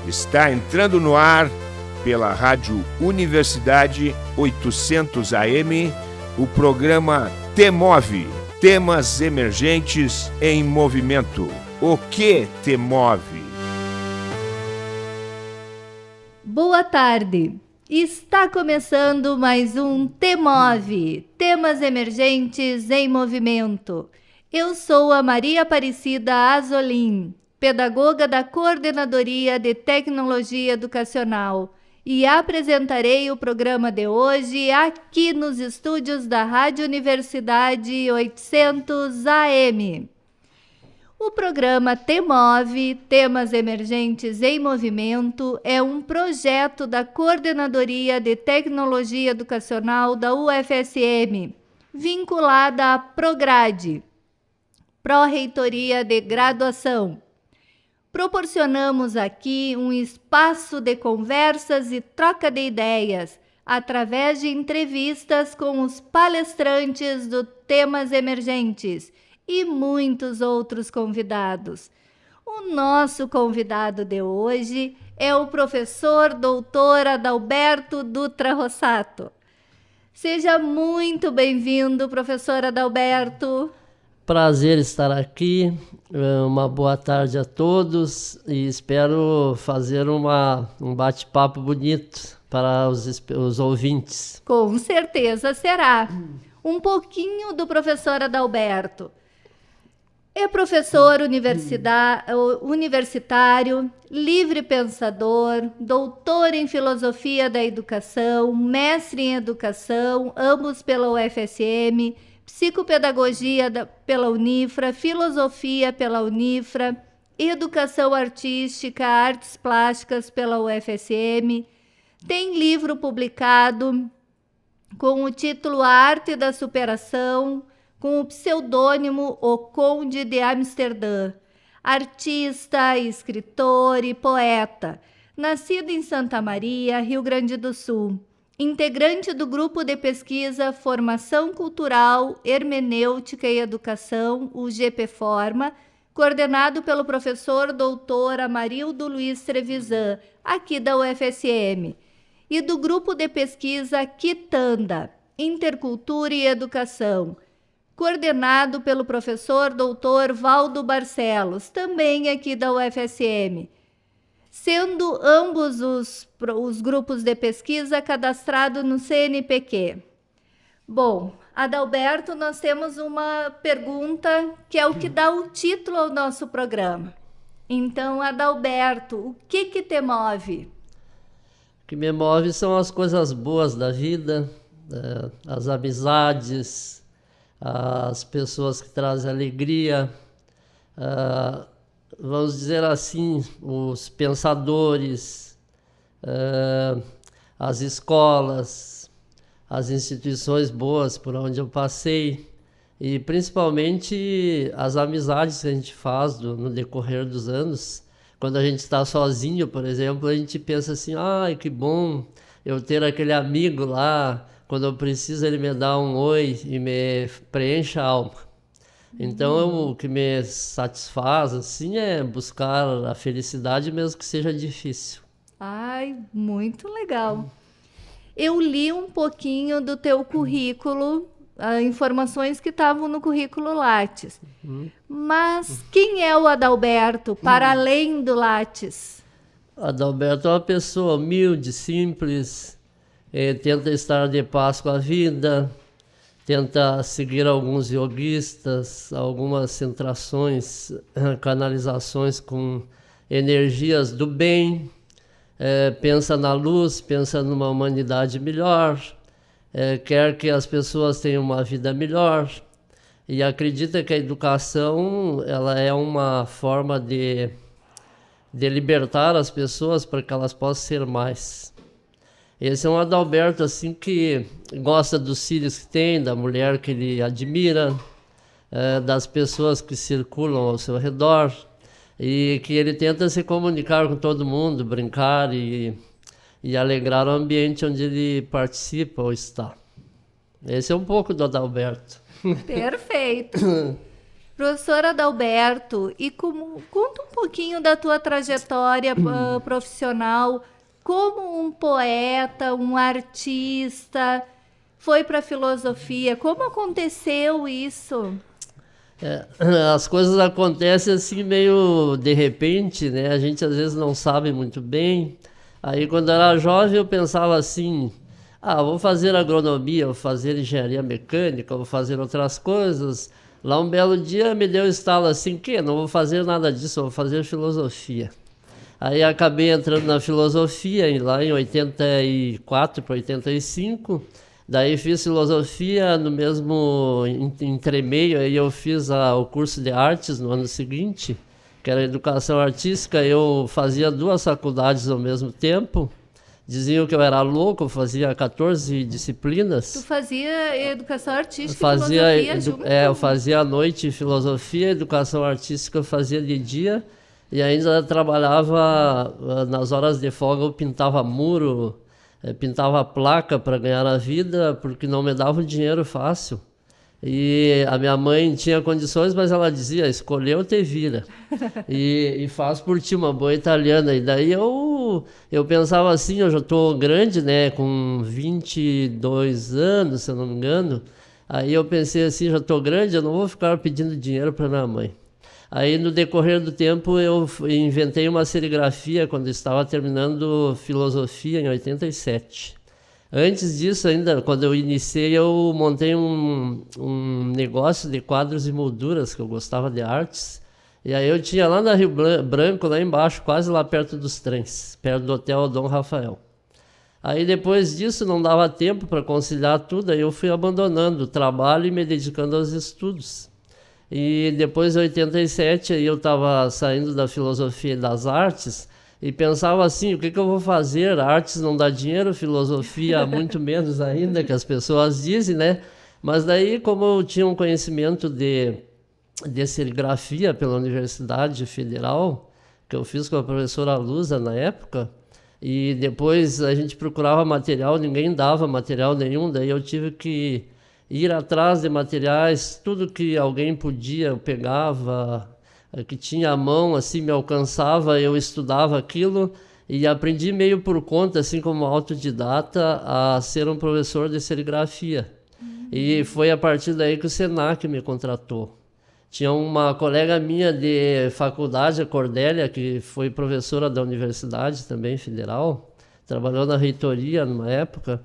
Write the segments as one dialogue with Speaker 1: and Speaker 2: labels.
Speaker 1: Está entrando no ar pela Rádio Universidade 800 AM o programa T-Move, Temas Emergentes em Movimento. O que te move?
Speaker 2: Boa tarde! Está começando mais um T-Move, Temas Emergentes em Movimento. Eu sou a Maria Aparecida Azolim, pedagoga da Coordenadoria de Tecnologia Educacional, e apresentarei o programa de hoje aqui nos estúdios da Rádio Universidade 800 AM. O programa T-Move, Temas Emergentes em Movimento, é um projeto da Coordenadoria de Tecnologia Educacional da UFSM, vinculada à Prograde, Pró-Reitoria de Graduação. Proporcionamos aqui um espaço de conversas e troca de ideias, através de entrevistas com os palestrantes do Temas Emergentes e muitos outros convidados. O nosso convidado de hoje é o professor doutor Adalberto Dutra Rossato. Seja muito bem-vindo, professor Adalberto.
Speaker 3: Prazer estar aqui, uma boa tarde a todos e espero fazer um bate-papo bonito para os ouvintes.
Speaker 2: Com certeza será. Um pouquinho do professor Adalberto. É professor universitário, livre pensador, doutor em filosofia da educação, mestre em educação, ambos pela UFSM, psicopedagogia pela Unifra, filosofia pela Unifra, educação artística, artes plásticas pela UFSM. Tem livro publicado com o título A Arte da Superação, com o pseudônimo O Conde de Amsterdã. Artista, escritor e poeta, nascido em Santa Maria, Rio Grande do Sul. Integrante do grupo de pesquisa Formação Cultural, Hermenêutica e Educação, o GPForma, coordenado pelo professor doutor Amarildo Luiz Trevisan, aqui da UFSM, e do grupo de pesquisa Quitanda, Intercultura e Educação, coordenado pelo professor doutor Valdo Barcelos, também aqui da UFSM, sendo ambos os grupos de pesquisa cadastrados no CNPq. Bom, Adalberto, nós temos uma pergunta que é o que dá o título ao nosso programa. Então, Adalberto, o que te move?
Speaker 3: O que me move são as coisas boas da vida, as amizades, as pessoas que trazem alegria, vamos dizer assim, os pensadores, as escolas, as instituições boas por onde eu passei e principalmente as amizades que a gente faz no decorrer dos anos. Quando a gente está sozinho, por exemplo, a gente pensa assim, ai, que bom eu ter aquele amigo lá, quando eu preciso ele me dá um oi e me preenche a alma. Então, o que me satisfaz, assim, é buscar a felicidade, mesmo que seja difícil.
Speaker 2: Ai, muito legal. Eu li um pouquinho do teu currículo, informações que estavam no currículo Lattes. Mas quem é o Adalberto, para além do Lattes?
Speaker 3: Adalberto é uma pessoa humilde, simples, tenta estar de paz com a vida, tenta seguir alguns yoguistas, algumas centrações, canalizações com energias do bem, pensa na luz, pensa numa humanidade melhor, quer que as pessoas tenham uma vida melhor e acredita que a educação ela é uma forma de libertar as pessoas para que elas possam ser mais. Esse é um Adalberto assim que gosta dos filhos que tem, da mulher que ele admira, das pessoas que circulam ao seu redor e que ele tenta se comunicar com todo mundo, brincar e alegrar o ambiente onde ele participa ou está. Esse é um pouco do Adalberto.
Speaker 2: Perfeito. Professor Adalberto, conta um pouquinho da tua trajetória profissional como um poeta, um artista, foi para a filosofia. Como aconteceu isso?
Speaker 3: As coisas acontecem assim meio de repente, né? A gente às vezes não sabe muito bem. Aí quando eu era jovem eu pensava assim, vou fazer agronomia, vou fazer engenharia mecânica, vou fazer outras coisas. Lá um belo dia me deu um estalo assim, não vou fazer nada disso, vou fazer filosofia. Aí acabei entrando na filosofia lá em 84 para 85. Daí fiz filosofia no mesmo entremeio, aí eu fiz o curso de artes no ano seguinte, que era educação artística. Eu fazia 2 faculdades ao mesmo tempo. Diziam que eu era louco, eu fazia 14 disciplinas.
Speaker 2: Tu fazia educação artística e filosofia junto?
Speaker 3: Eu fazia à noite filosofia, educação artística eu fazia de dia. E ainda trabalhava nas horas de folga, eu pintava muro, pintava placa para ganhar a vida, porque não me dava dinheiro fácil. E a minha mãe tinha condições, mas ela dizia, escolheu, te vira. E faz por ti, uma boa italiana. E daí eu pensava assim, eu já estou grande, né, com 22 anos, se eu não me engano. Aí eu pensei assim, já estou grande, eu não vou ficar pedindo dinheiro para minha mãe. Aí no decorrer do tempo eu inventei uma serigrafia quando estava terminando filosofia em 87. Antes disso ainda, quando eu iniciei, eu montei um negócio de quadros e molduras, que eu gostava de artes. E aí eu tinha lá na Rio Branco, lá embaixo, quase lá perto dos trens, perto do Hotel Dom Rafael. Aí depois disso não dava tempo para conciliar tudo, aí eu fui abandonando o trabalho e me dedicando aos estudos. E depois de 87, aí eu estava saindo da filosofia e das artes e pensava assim, o que eu vou fazer? Artes não dá dinheiro, filosofia muito menos ainda, que as pessoas dizem, né? Mas daí, como eu tinha um conhecimento de serigrafia pela Universidade Federal, que eu fiz com a professora Lusa na época, e depois a gente procurava material, ninguém dava material nenhum, daí eu tive que ir atrás de materiais, tudo que alguém podia, eu pegava, que tinha à mão, assim, me alcançava, eu estudava aquilo e aprendi meio por conta, assim como autodidata, a ser um professor de serigrafia. E foi a partir daí que o Senac me contratou. Tinha uma colega minha de faculdade, a Cordélia, que foi professora da Universidade também, Federal, trabalhou na reitoria numa época.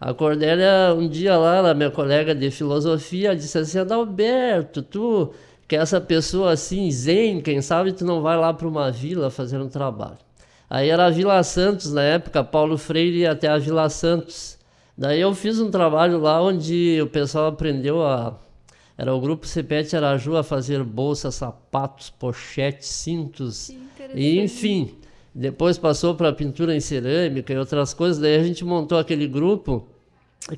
Speaker 3: A Cordélia, um dia lá, ela, minha colega de filosofia, disse assim, Adalberto, tu que é essa pessoa assim, zen, quem sabe tu não vai lá para uma vila fazer um trabalho. Aí era a Vila Santos na época, Paulo Freire ia até a Vila Santos. Daí eu fiz um trabalho lá onde o pessoal aprendeu era o grupo Cepete Araju a fazer bolsas, sapatos, pochetes, cintos, e enfim. Depois passou para pintura em cerâmica e outras coisas, daí a gente montou aquele grupo,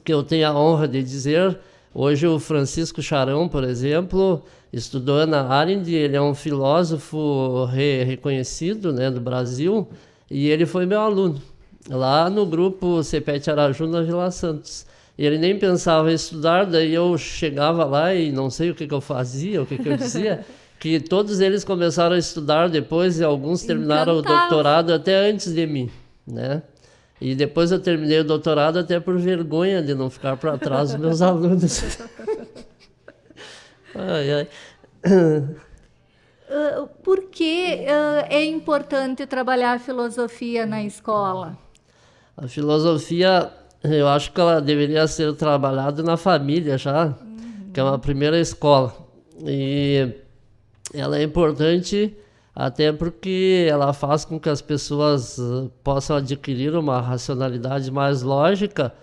Speaker 3: que eu tenho a honra de dizer, hoje o Francisco Charão, por exemplo, estudou Hannah Arendt, ele é um filósofo reconhecido, né, do Brasil, e ele foi meu aluno, lá no grupo Cepete Araju na Vila Santos. Ele nem pensava em estudar, daí eu chegava lá e não sei o que eu fazia, o que eu dizia, que todos eles começaram a estudar depois e alguns terminaram o doutorado até antes de mim, né? E depois eu terminei o doutorado até por vergonha de não ficar para trás dos meus alunos. Ai.
Speaker 2: Por que é importante trabalhar a filosofia na escola?
Speaker 3: A filosofia, eu acho que ela deveria ser trabalhada na família já, que é uma primeira escola. E ela é importante até porque ela faz com que as pessoas possam adquirir uma racionalidade mais lógica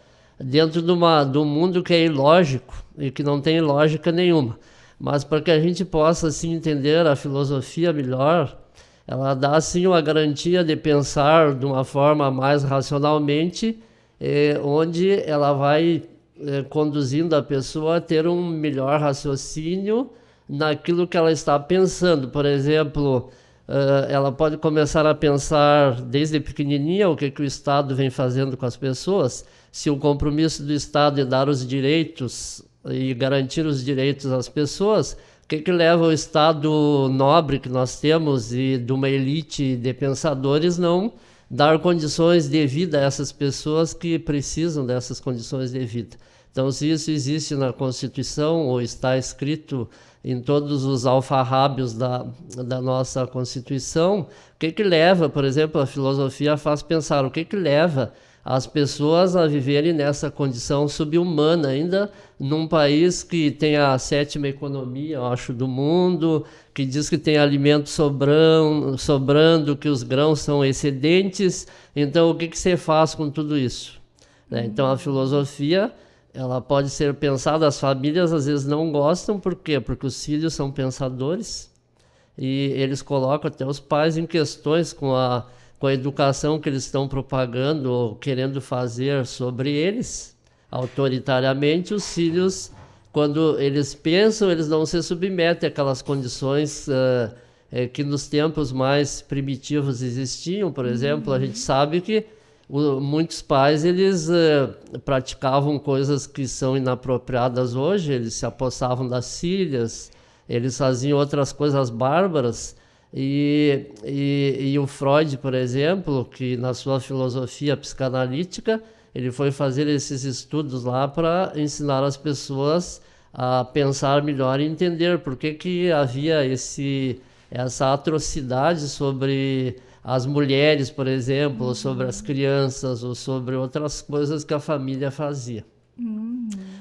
Speaker 3: dentro de um mundo que é ilógico e que não tem lógica nenhuma. Mas para que a gente possa assim, entender a filosofia melhor, ela dá assim, uma garantia de pensar de uma forma mais racionalmente, onde ela vai conduzindo a pessoa a ter um melhor raciocínio naquilo que ela está pensando. Por exemplo, ela pode começar a pensar desde pequenininha o que o Estado vem fazendo com as pessoas. Se o compromisso do Estado é dar os direitos e garantir os direitos às pessoas, o que leva o Estado nobre que nós temos e de uma elite de pensadores não dar condições de vida a essas pessoas que precisam dessas condições de vida? Então, se isso existe na Constituição ou está escrito em todos os alfarrábios da nossa Constituição, o que leva, por exemplo, a filosofia faz pensar, o que leva as pessoas a viverem nessa condição subhumana, ainda num país que tem a 7ª economia, eu acho, do mundo, que diz que tem alimento sobrando, que os grãos são excedentes. Então, o que você faz com tudo isso? Então, a filosofia, ela pode ser pensada, as famílias às vezes não gostam, por quê? Porque os filhos são pensadores e eles colocam até os pais em questões com a educação que eles estão propagando ou querendo fazer sobre eles, autoritariamente. Os filhos, quando eles pensam, eles não se submetem àquelas condições que nos tempos mais primitivos existiam. Por exemplo, a gente sabe que muitos pais, eles praticavam coisas que são inapropriadas hoje, eles se apossavam das filhas, eles faziam outras coisas bárbaras. E o Freud, por exemplo, que na sua filosofia psicanalítica, ele foi fazer esses estudos lá para ensinar as pessoas a pensar melhor e entender por que havia essa atrocidade sobre as mulheres, por exemplo, ou sobre as crianças, ou sobre outras coisas que a família fazia.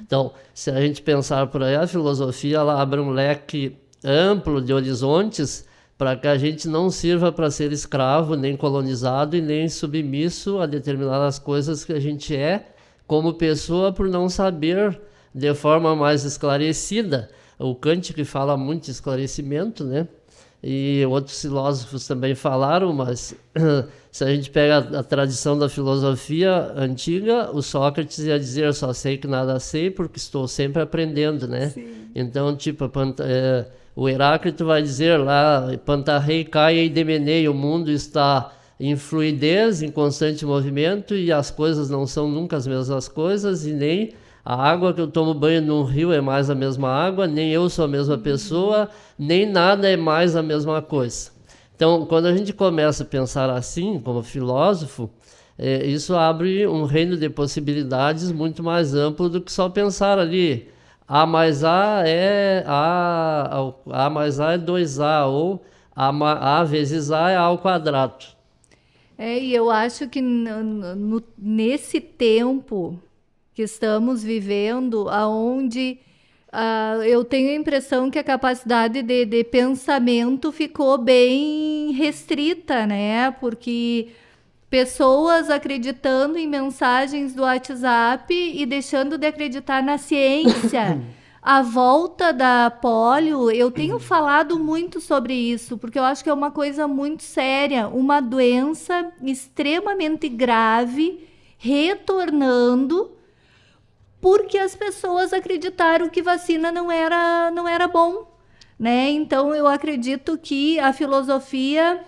Speaker 3: Então, se a gente pensar por aí, a filosofia ela abre um leque amplo de horizontes para que a gente não sirva para ser escravo, nem colonizado e nem submisso a determinadas coisas que a gente é como pessoa por não saber de forma mais esclarecida. O Kant que fala muito de esclarecimento, né? E outros filósofos também falaram, mas se a gente pega a tradição da filosofia antiga, o Sócrates ia dizer, só sei que nada sei porque estou sempre aprendendo, né? Sim. Então, tipo, o Heráclito vai dizer lá, Pantarrei, Caia e Demenei, o mundo está em fluidez, em constante movimento, e as coisas não são nunca as mesmas coisas, e nem a água que eu tomo banho num rio é mais a mesma água, nem eu sou a mesma pessoa, nem nada é mais a mesma coisa. Então, quando a gente começa a pensar assim, como filósofo, isso abre um reino de possibilidades muito mais amplo do que só pensar ali, A mais A é A mais A é 2A, ou A vezes A é A ao quadrado.
Speaker 2: E eu acho que nesse tempo que estamos vivendo, onde eu tenho a impressão que a capacidade de pensamento ficou bem restrita, né? Porque pessoas acreditando em mensagens do WhatsApp e deixando de acreditar na ciência. A volta da polio, eu tenho falado muito sobre isso, porque eu acho que é uma coisa muito séria, uma doença extremamente grave, retornando, porque as pessoas acreditaram que vacina não era bom, né? Então, eu acredito que a filosofia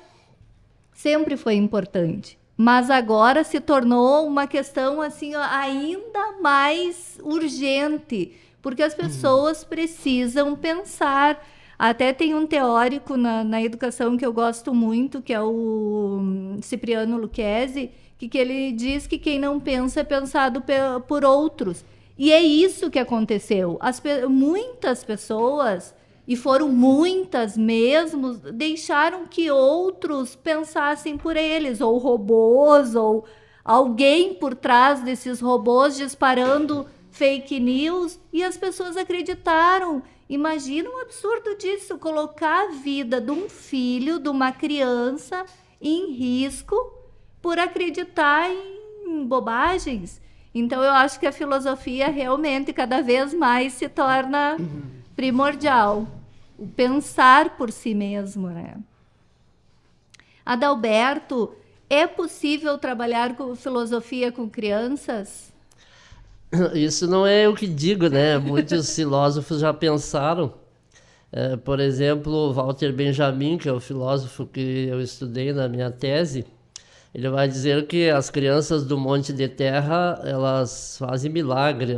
Speaker 2: sempre foi importante, mas agora se tornou uma questão assim, ainda mais urgente, porque as pessoas precisam pensar. Até tem um teórico na educação que eu gosto muito, que é o Cipriano Lucchesi, que ele diz que quem não pensa é pensado por outros. E é isso que aconteceu. Muitas pessoas, e foram muitas mesmo, deixaram que outros pensassem por eles, ou robôs, ou alguém por trás desses robôs disparando fake news, e as pessoas acreditaram. Imagina um absurdo disso, colocar a vida de um filho, de uma criança, em risco por acreditar em bobagens. Então, eu acho que a filosofia realmente cada vez mais se torna primordial. O pensar por si mesmo, né? Adalberto, é possível trabalhar com filosofia com crianças?
Speaker 3: Isso não é eu que digo, né? Muitos filósofos já pensaram. Por exemplo, Walter Benjamin, que é o filósofo que eu estudei na minha tese, ele vai dizer que as crianças do Monte de Terra, elas fazem milagre,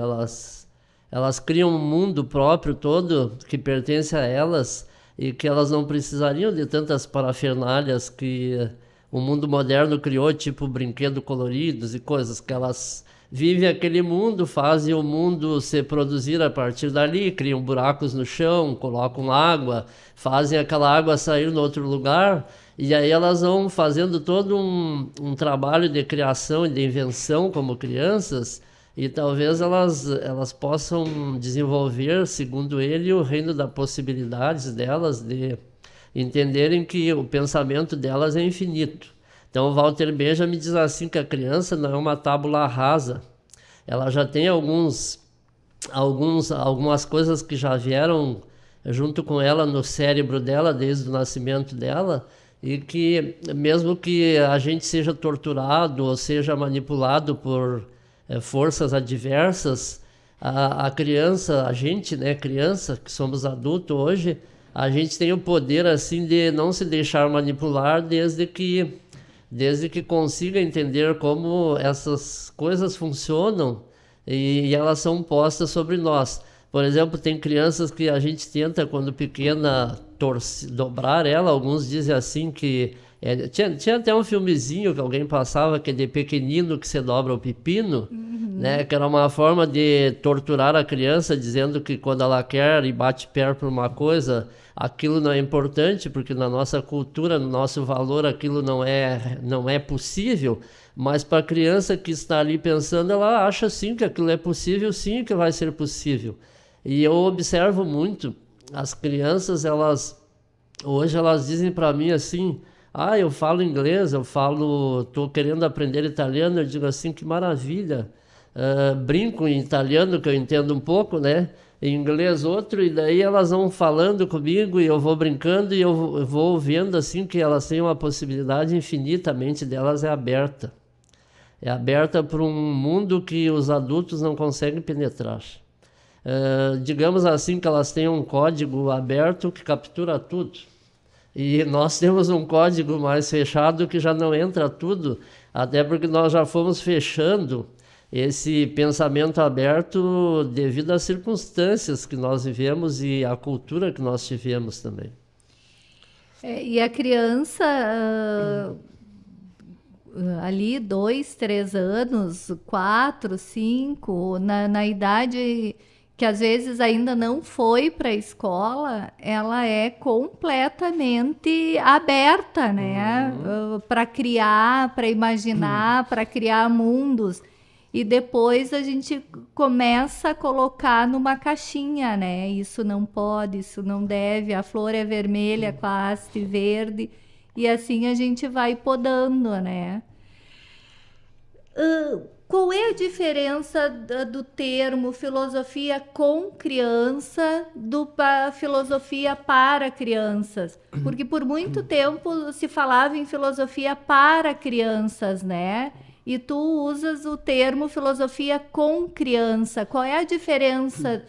Speaker 3: Elas criam um mundo próprio todo que pertence a elas e que elas não precisariam de tantas parafernálias que o mundo moderno criou, tipo brinquedos coloridos e coisas, que elas vivem aquele mundo, fazem o mundo se produzir a partir dali, criam buracos no chão, colocam água, fazem aquela água sair no outro lugar, e aí elas vão fazendo todo um trabalho de criação e de invenção como crianças, e talvez elas possam desenvolver, segundo ele, o reino das possibilidades delas de entenderem que o pensamento delas é infinito. Então, o Walter Benjamin diz assim que a criança não é uma tábula rasa. Ela já tem algumas coisas que já vieram junto com ela no cérebro dela, desde o nascimento dela, e que mesmo que a gente seja torturado ou seja manipulado por forças adversas, a criança, a gente, né, criança, que somos adultos hoje, a gente tem o poder assim de não se deixar manipular desde que consiga entender como essas coisas funcionam e elas são postas sobre nós. Por exemplo, tem crianças que a gente tenta, quando pequena, dobrar ela. Alguns dizem assim que... Tinha até um filmezinho que alguém passava, que é de pequenino que se dobra o pepino, né? Que era uma forma de torturar a criança, dizendo que quando ela quer e bate pé por uma coisa, aquilo não é importante, porque na nossa cultura, no nosso valor, aquilo não é possível. Mas para a criança que está ali pensando, ela acha sim que aquilo é possível, sim que vai ser possível. E eu observo muito as crianças, hoje elas dizem para mim assim: eu falo inglês, estou querendo aprender italiano. Eu digo assim, que maravilha. Brinco em italiano, que eu entendo um pouco, né? Em inglês outro, e daí elas vão falando comigo e eu vou brincando e eu vou vendo assim que elas têm uma possibilidade infinita, a mente delas é aberta. É aberta para um mundo que os adultos não conseguem penetrar. Digamos assim que elas têm um código aberto que captura tudo. E nós temos um código mais fechado que já não entra tudo, até porque nós já fomos fechando esse pensamento aberto devido às circunstâncias que nós vivemos e à cultura que nós tivemos também.
Speaker 2: E a criança, ali 2, 3 anos, 4, 5, na idade que às vezes ainda não foi para a escola, ela é completamente aberta, né? Para criar, para imaginar, para criar mundos. E depois a gente começa a colocar numa caixinha, né? Isso não pode, isso não deve, a flor é vermelha com a haste verde, e assim a gente vai podando, né? Qual é a diferença do termo filosofia com criança da filosofia para crianças? Porque por muito tempo se falava em filosofia para crianças, né? E tu usas o termo filosofia com criança. Qual é a diferença?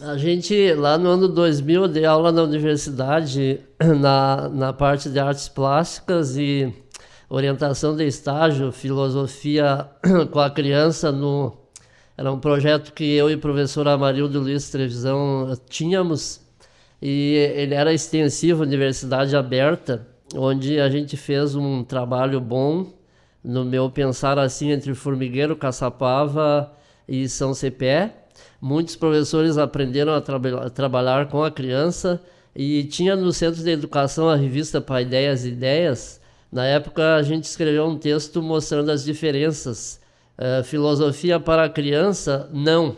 Speaker 3: A gente, lá no ano 2000, dei aula na universidade, na parte de artes plásticas e orientação de estágio, filosofia com a criança. Era um projeto que eu e o professor Amarildo Luiz Trevisão tínhamos, e ele era extensivo, universidade aberta, onde a gente fez um trabalho bom, no meu pensar assim, entre Formigueiro, Caçapava e São Cepé. Muitos professores aprenderam a trabalhar com a criança, e tinha no Centro de Educação a revista Paideias e Ideias. Na época a gente escreveu um texto mostrando as diferenças. Filosofia para a criança, não.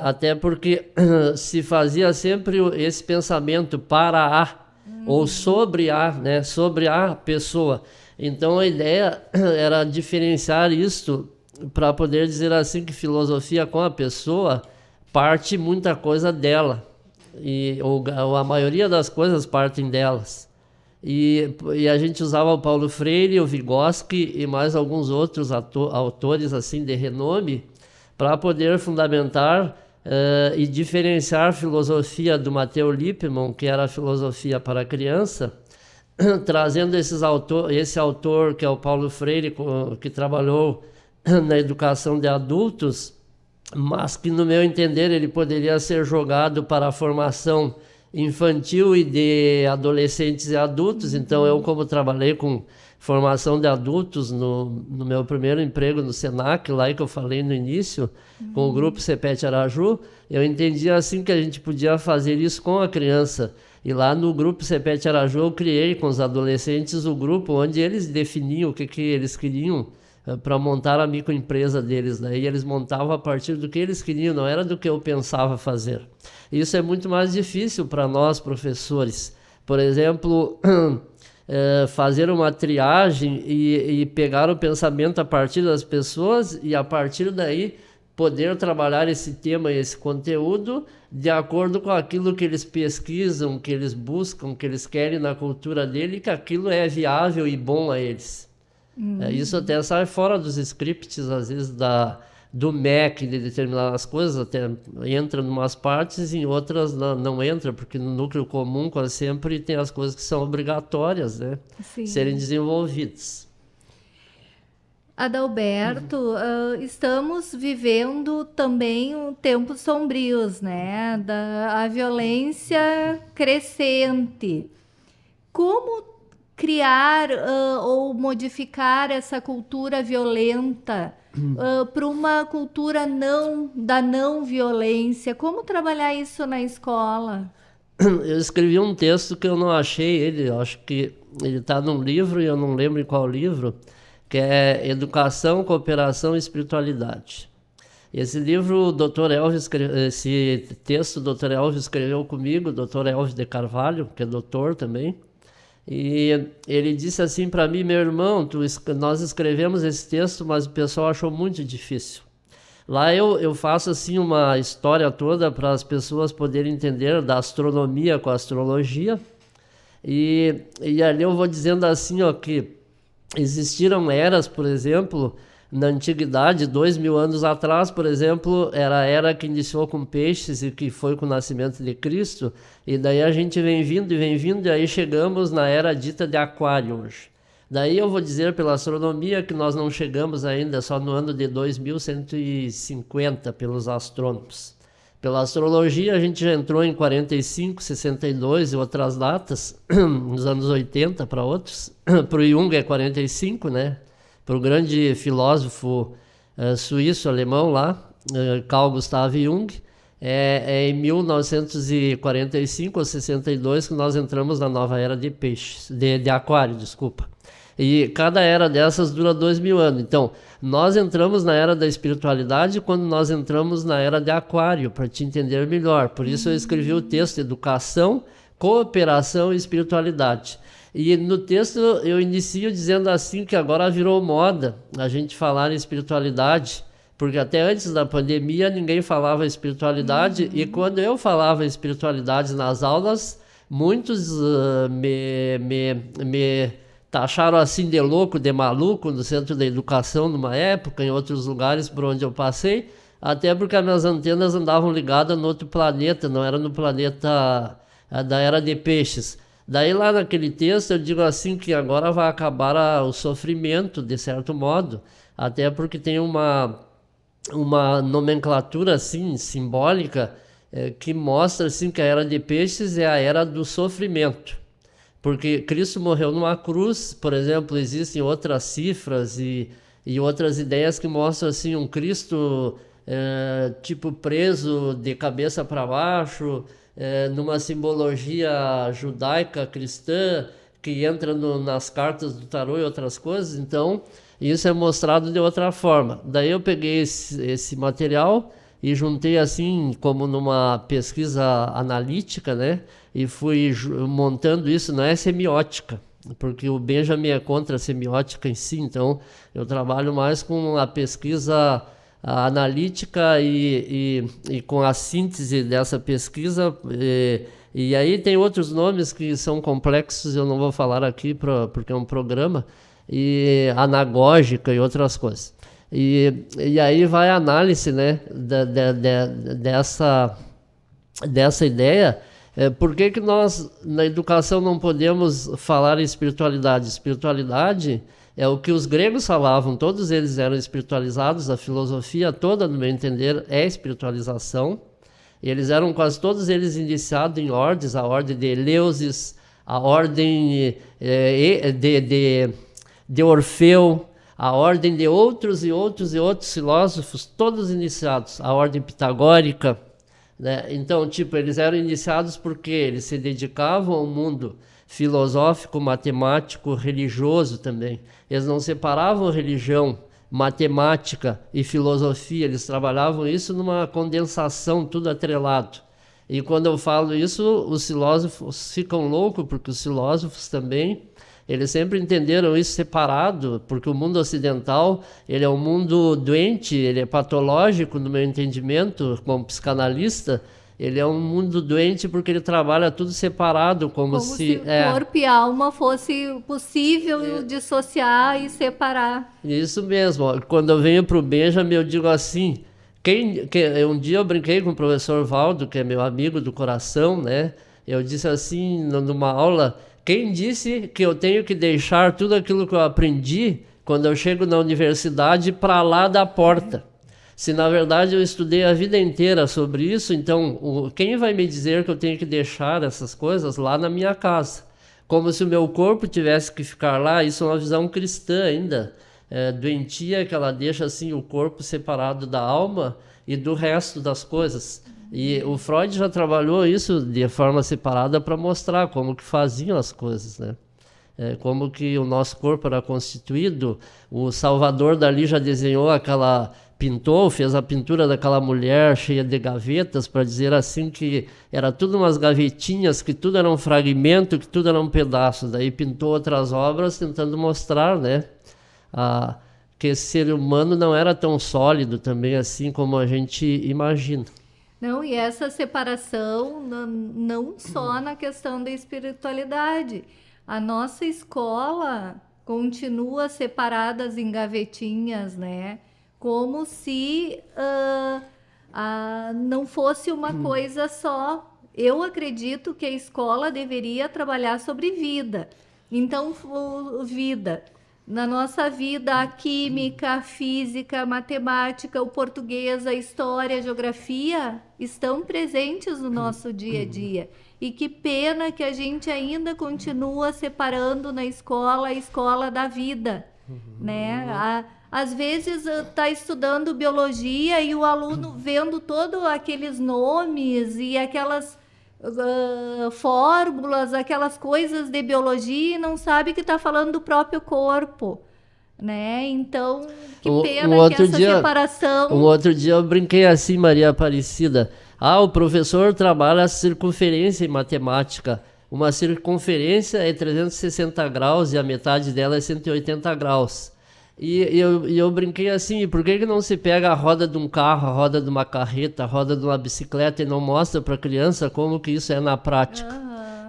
Speaker 3: Até porque se fazia sempre esse pensamento para ou sobre né? Sobre a pessoa. Então a ideia era diferenciar isto para poder dizer assim que filosofia com a pessoa parte muita coisa dela, ou a maioria das coisas partem delas. E a gente usava o Paulo Freire, o Vygotsky e mais alguns outros autores assim de renome para poder fundamentar e diferenciar a filosofia do Matteo Lippmann, que era a filosofia para a criança, trazendo esse autor, que é o Paulo Freire, que trabalhou na educação de adultos, mas que, no meu entender, ele poderia ser jogado para a formação infantil e de adolescentes e adultos. Então, eu, como trabalhei com formação de adultos no meu primeiro emprego no Senac, lá que eu falei no início, com o grupo CEPET Araju, eu entendi assim que a gente podia fazer isso com a criança. E lá no grupo CEPET Araju eu criei com os adolescentes o grupo onde eles definiam o que eles queriam para montar a microempresa deles. Daí eles montavam a partir do que eles queriam, não era do que eu pensava fazer. Isso é muito mais difícil para nós, professores. Por exemplo, fazer uma triagem e pegar o pensamento a partir das pessoas e a partir daí poder trabalhar esse tema e esse conteúdo de acordo com aquilo que eles pesquisam, que eles buscam, que eles querem na cultura dele, que aquilo é viável e bom a eles. Isso até sai fora dos scripts, às vezes, do MEC, de determinadas coisas, até entra em umas partes e em outras não entra, porque no núcleo comum quase sempre tem as coisas que são obrigatórias, né, serem desenvolvidas.
Speaker 2: Adalberto, estamos vivendo também tempos sombrios, né? A violência crescente. Como criar ou modificar essa cultura violenta para uma cultura da não violência? Como trabalhar isso na escola?
Speaker 3: Eu escrevi um texto que eu não achei ele, eu acho que ele está num livro e eu não lembro em qual livro, que é Educação, Cooperação e Espiritualidade. Esse livro, esse texto o Dr. Elvis escreveu comigo, o Dr. Elvis de Carvalho, que é doutor também, e ele disse assim para mim: meu irmão, nós escrevemos esse texto, mas o pessoal achou muito difícil. Lá eu faço assim uma história toda para as pessoas poderem entender da astronomia com a astrologia, e ali eu vou dizendo assim, ó, que existiram eras, por exemplo, na antiguidade, 2000 anos atrás, por exemplo, era a era que iniciou com peixes e que foi com o nascimento de Cristo, e daí a gente vem vindo, e aí chegamos na era dita de Aquário hoje. Daí eu vou dizer pela astronomia que nós não chegamos ainda só no ano de 2150 pelos astrônomos. Pela astrologia a gente já entrou em 45, 62 e outras datas, nos anos 80 para outros. Para o Jung é 45, né? Para o grande filósofo suíço-alemão lá, Carl Gustav Jung, é em 1945 ou 62 que nós entramos na nova era de peixes, de aquário, desculpa. E cada era dessas dura 2000 anos. Então, nós entramos na era da espiritualidade quando nós entramos na era de aquário, para te entender melhor. Por isso eu escrevi o texto Educação, Cooperação e Espiritualidade. E no texto eu inicio dizendo assim que agora virou moda a gente falar em espiritualidade, porque até antes da pandemia ninguém falava espiritualidade, e quando eu falava espiritualidade nas aulas, muitos me taxaram assim de louco, de maluco, no centro da educação numa época, em outros lugares por onde eu passei, até porque as minhas antenas andavam ligadas no outro planeta, não era no planeta da era de peixes. Daí lá naquele texto eu digo assim que agora vai acabar o sofrimento, de certo modo, até porque tem uma nomenclatura assim, simbólica, que mostra assim, que a era de peixes é a era do sofrimento. Porque Cristo morreu numa cruz, por exemplo, existem outras cifras e outras ideias que mostram assim, um Cristo tipo preso de cabeça para baixo, numa simbologia judaica cristã que entra nas cartas do tarô e outras coisas. Então isso é mostrado de outra forma. Daí eu peguei esse material e juntei assim como numa pesquisa analítica, né? E fui montando isso. Não é semiótica, porque o Benjamin é contra a semiótica em si, então eu trabalho mais com a pesquisa analítica e com a síntese dessa pesquisa, e aí tem outros nomes que são complexos, eu não vou falar aqui porque é um programa, e anagógica e outras coisas. E aí vai a análise, né, dessa ideia, Por que nós, na educação, não podemos falar em espiritualidade? Espiritualidade é o que os gregos falavam, todos eles eram espiritualizados, a filosofia toda, no meu entender, é espiritualização. Eles eram quase todos eles iniciados em ordens, a ordem de Eleusis, a ordem de Orfeu, a ordem de outros filósofos, todos iniciados, a ordem pitagórica, né? Então, eles eram iniciados porque eles se dedicavam ao mundo filosófico, matemático, religioso também. Eles não separavam religião, matemática e filosofia, eles trabalhavam isso numa condensação, tudo atrelado. E quando eu falo isso, os filósofos ficam loucos, porque os filósofos também, eles sempre entenderam isso separado, porque o mundo ocidental, ele é um mundo doente, ele é patológico no meu entendimento, como psicanalista, ele é um mundo doente porque ele trabalha tudo separado, como se
Speaker 2: corpo e alma fosse possível dissociar e separar.
Speaker 3: Isso mesmo. Quando eu venho para o Benjamin, eu digo assim, um dia eu brinquei com o professor Valdo, que é meu amigo do coração, né? Eu disse assim, numa aula, quem disse que eu tenho que deixar tudo aquilo que eu aprendi quando eu chego na universidade para lá da porta? Se na verdade eu estudei a vida inteira sobre isso, então quem vai me dizer que eu tenho que deixar essas coisas lá na minha casa? Como se o meu corpo tivesse que ficar lá. Isso é uma visão cristã ainda, doentia, que ela deixa assim o corpo separado da alma e do resto das coisas. E o Freud já trabalhou isso de forma separada para mostrar como que faziam as coisas, né? Como que o nosso corpo era constituído. O Salvador Dalí já desenhou fez a pintura daquela mulher cheia de gavetas, para dizer assim que era tudo umas gavetinhas, que tudo era um fragmento, que tudo era um pedaço. Daí pintou outras obras tentando mostrar, né, que esse ser humano não era tão sólido também assim como a gente imagina.
Speaker 2: Não, e essa separação não só na questão da espiritualidade. A nossa escola continua separadas em gavetinhas, né? Como se não fosse uma coisa só. Eu acredito que a escola deveria trabalhar sobre vida. Então, vida. Na nossa vida, a química, a física, a matemática, o português, a história, a geografia estão presentes no nosso dia a dia. E que pena que a gente ainda continua separando na escola a escola da vida, né? Às vezes está estudando biologia e o aluno vendo todos aqueles nomes e aquelas fórmulas, aquelas coisas de biologia e não sabe que está falando do próprio corpo, né? Então, que pena que essa separação...
Speaker 3: Um outro dia eu brinquei assim, Maria Aparecida. O professor trabalha a circunferência em matemática. Uma circunferência é 360 graus e a metade dela é 180 graus. E eu brinquei assim, por que não se pega a roda de um carro, a roda de uma carreta, a roda de uma bicicleta e não mostra para a criança como que isso é na prática?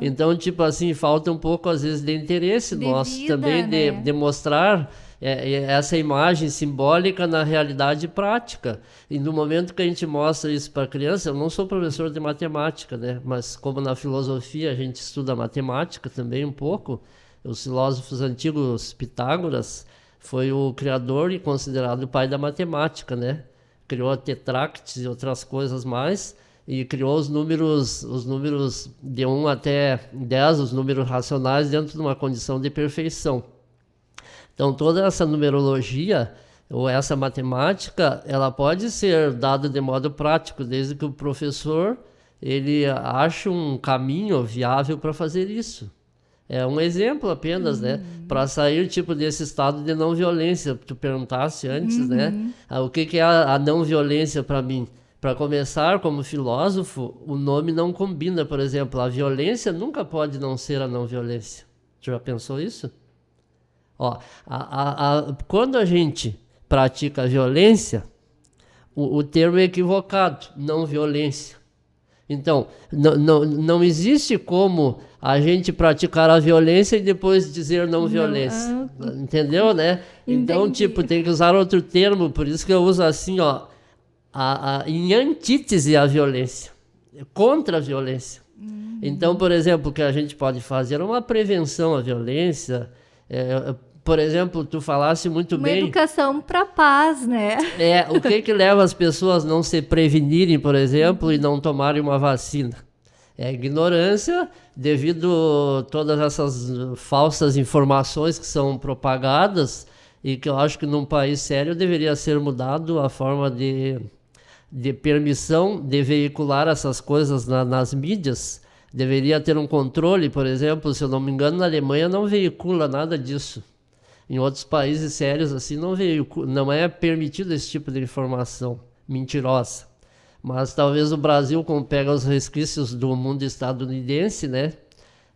Speaker 3: Então, assim, falta um pouco, às vezes, de interesse nosso também, né? de mostrar essa imagem simbólica na realidade prática. E no momento que a gente mostra isso para a criança, eu não sou professor de matemática, né? Mas como na filosofia a gente estuda matemática também um pouco, os filósofos antigos, Pitágoras, foi o criador e considerado o pai da matemática, né? Criou a Tetrácteis e outras coisas mais, e criou os números de 1 até 10, os números racionais, dentro de uma condição de perfeição. Então, toda essa numerologia, ou essa matemática, ela pode ser dada de modo prático, desde que o professor ele ache um caminho viável para fazer isso. É um exemplo apenas, né? Para sair desse estado de não violência. Tu perguntasse antes, né? O que é a não violência para mim? Para começar, como filósofo, o nome não combina. Por exemplo, a violência nunca pode não ser a não violência. Tu já pensou isso? Quando a gente pratica a violência, o termo é equivocado, não violência. Então, não existe como a gente praticar a violência e depois dizer não violência. Entendeu, né? Então, tem que usar outro termo, por isso que eu uso assim, em antítese à violência, contra a violência. Então, por exemplo, o que a gente pode fazer é uma prevenção à violência. Por exemplo, tu falasse muito bem...
Speaker 2: Uma educação para a paz, né?
Speaker 3: O que leva as pessoas a não se prevenirem, por exemplo, e não tomarem uma vacina? É a ignorância, devido a todas essas falsas informações que são propagadas, e que eu acho que num país sério deveria ser mudado a forma de permissão de veicular essas coisas nas mídias. Deveria ter um controle, por exemplo, se eu não me engano, na Alemanha não veicula nada disso. Em outros países sérios assim não é permitido esse tipo de informação mentirosa. Mas talvez o Brasil, como pega os resquícios do mundo estadunidense, né,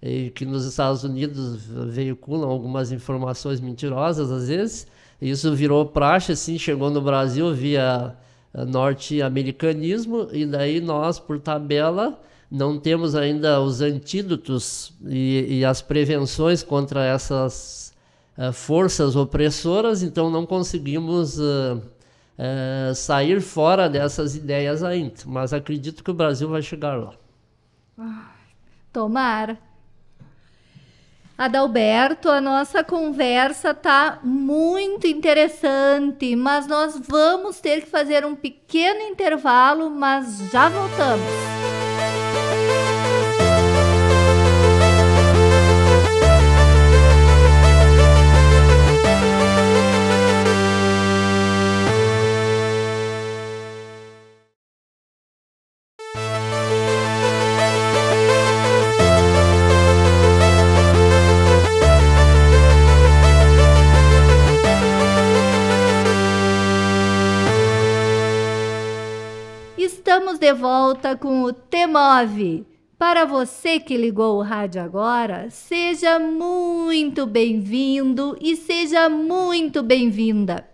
Speaker 3: e que nos Estados Unidos veiculam algumas informações mentirosas às vezes, isso virou praxe, assim, chegou no Brasil via norte-americanismo, e daí nós, por tabela, não temos ainda os antídotos e as prevenções contra essas forças opressoras, então não conseguimos sair fora dessas ideias ainda. Mas acredito que o Brasil vai chegar lá.
Speaker 2: Tomara. Adalberto, a nossa conversa tá muito interessante, mas nós vamos ter que fazer um pequeno intervalo, mas já voltamos. Estamos de volta com o T-Move. Para você que ligou o rádio agora, seja muito bem-vindo e seja muito bem-vinda.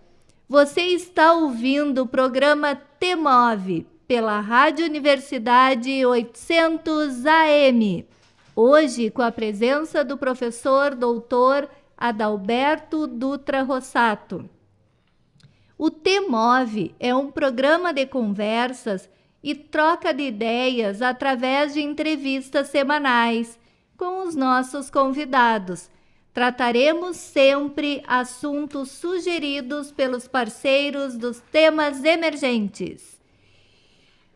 Speaker 2: Você está ouvindo o programa T-Move pela Rádio Universidade 800 AM. Hoje, com a presença do professor doutor Adalberto Dutra Rossato. O T-Move é um programa de conversas e troca de ideias através de entrevistas semanais com os nossos convidados. Trataremos sempre assuntos sugeridos pelos parceiros dos temas emergentes.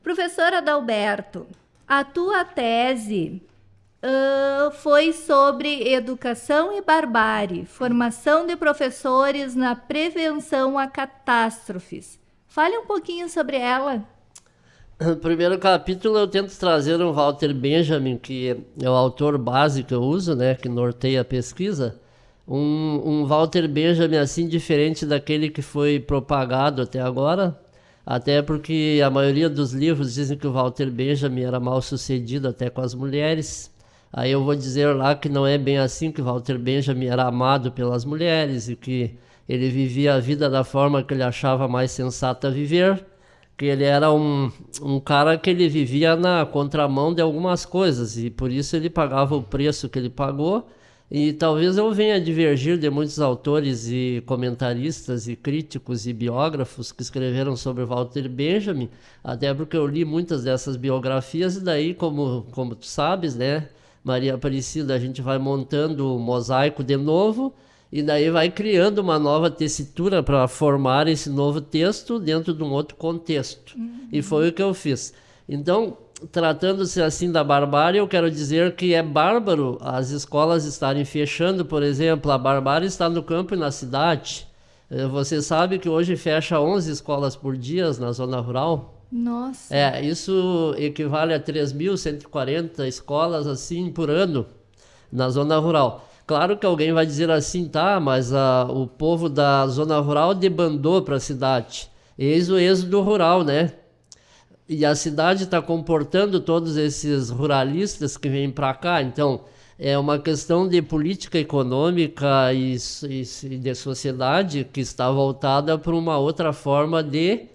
Speaker 2: Professor Adalberto, a tua tese foi sobre educação e barbárie, formação de professores na prevenção a catástrofes. Fale um pouquinho sobre ela.
Speaker 3: No primeiro capítulo eu tento trazer um Walter Benjamin, que é o autor base que eu uso, né, que norteia a pesquisa. Um Walter Benjamin assim diferente daquele que foi propagado até agora, até porque a maioria dos livros dizem que o Walter Benjamin era mal sucedido até com as mulheres. Aí eu vou dizer lá que não é bem assim, que Walter Benjamin era amado pelas mulheres e que ele vivia a vida da forma que ele achava mais sensata viver, que ele era um cara que ele vivia na contramão de algumas coisas e por isso ele pagava o preço que ele pagou. E talvez eu venha divergir de muitos autores e comentaristas e críticos e biógrafos que escreveram sobre Walter Benjamin, até porque eu li muitas dessas biografias e daí, como tu sabes, né, Maria Aparecida, a gente vai montando o mosaico de novo e daí vai criando uma nova tessitura para formar esse novo texto dentro de um outro contexto. E foi o que eu fiz. Então, tratando-se assim da barbárie, eu quero dizer que é bárbaro as escolas estarem fechando, por exemplo, a barbárie está no campo e na cidade. Você sabe que hoje fecha 11 escolas por dia na zona rural?
Speaker 2: Nossa!
Speaker 3: Isso equivale a 3.140 escolas assim por ano na zona rural. Claro que alguém vai dizer assim, tá, mas o povo da zona rural debandou para a cidade. Eis o êxodo rural, né? E a cidade está comportando todos esses ruralistas que vêm para cá. Então, é uma questão de política econômica e de sociedade que está voltada para uma outra forma de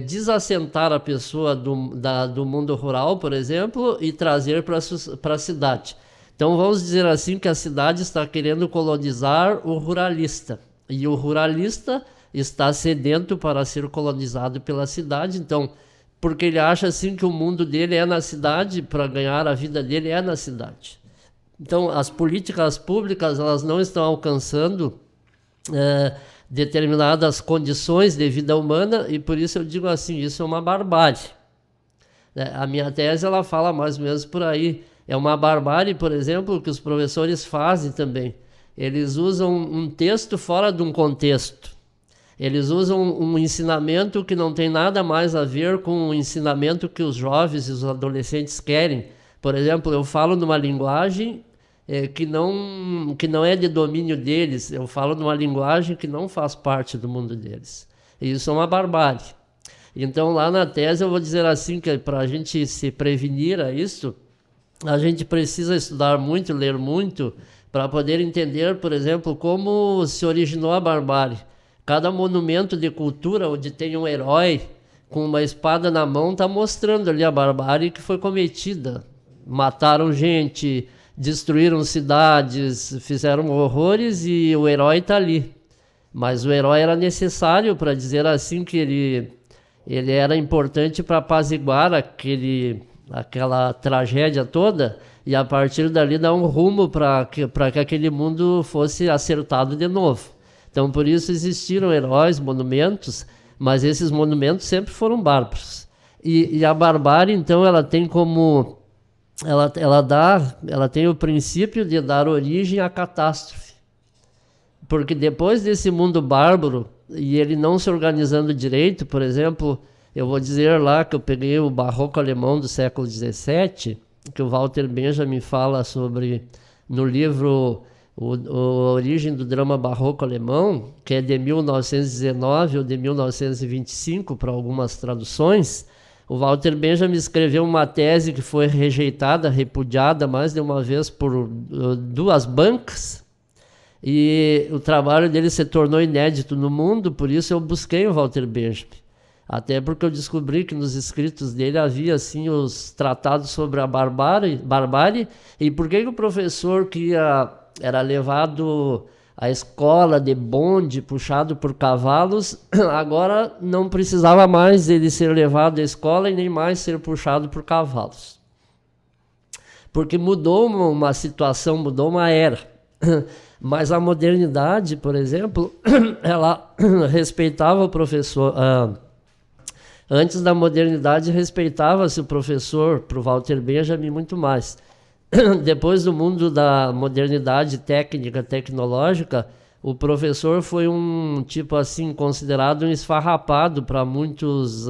Speaker 3: desassentar a pessoa do mundo rural, por exemplo, e trazer para a cidade. Então, vamos dizer assim que a cidade está querendo colonizar o ruralista. E o ruralista está sedento para ser colonizado pela cidade. Então, porque ele acha assim que o mundo dele é na cidade, para ganhar a vida dele é na cidade. Então, as políticas públicas, elas não estão alcançando determinadas condições de vida humana, e por isso eu digo assim, isso é uma barbárie. A minha tese, ela fala mais ou menos por aí. É uma barbárie, por exemplo, que os professores fazem também. Eles usam um texto fora de um contexto. Eles usam um ensinamento que não tem nada mais a ver com o ensinamento que os jovens e os adolescentes querem. Por exemplo, eu falo numa linguagem que não é de domínio deles. Eu falo numa linguagem que não faz parte do mundo deles. E isso é uma barbárie. Então, lá na tese, eu vou dizer assim, que para a gente se prevenir a isso, a gente precisa estudar muito, ler muito, para poder entender, por exemplo, como se originou a barbárie. Cada monumento de cultura onde tem um herói com uma espada na mão está mostrando ali a barbárie que foi cometida. Mataram gente, destruíram cidades, fizeram horrores e o herói está ali. Mas o herói era necessário, para dizer assim, que ele era importante para apaziguar aquela tragédia toda e a partir dali dar um rumo para que aquele mundo fosse acertado de novo. Então, por isso existiram heróis, monumentos, mas esses monumentos sempre foram bárbaros. E a barbárie, então, ela tem como... Ela tem o princípio de dar origem à catástrofe. Porque depois desse mundo bárbaro, e ele não se organizando direito, por exemplo, eu vou dizer lá que eu peguei o barroco alemão do século XVII, que o Walter Benjamin fala sobre no livro A Origem do Drama Barroco Alemão, que é de 1919 ou de 1925, para algumas traduções. O Walter Benjamin escreveu uma tese que foi rejeitada, repudiada mais de uma vez por duas bancas, e o trabalho dele se tornou inédito no mundo, por isso eu busquei o Walter Benjamin. Até porque eu descobri que nos escritos dele havia assim, os tratados sobre a barbárie, e por que o professor que era levado à escola de bonde, puxado por cavalos, agora não precisava mais ele ser levado à escola e nem mais ser puxado por cavalos. Porque mudou uma situação, mudou uma era. Mas a modernidade, por exemplo, ela respeitava o professor... Antes da modernidade, respeitava-se o professor, para o Walter Benjamin, muito mais. Depois do mundo da modernidade técnica, tecnológica, o professor foi um tipo assim, considerado um esfarrapado para muitas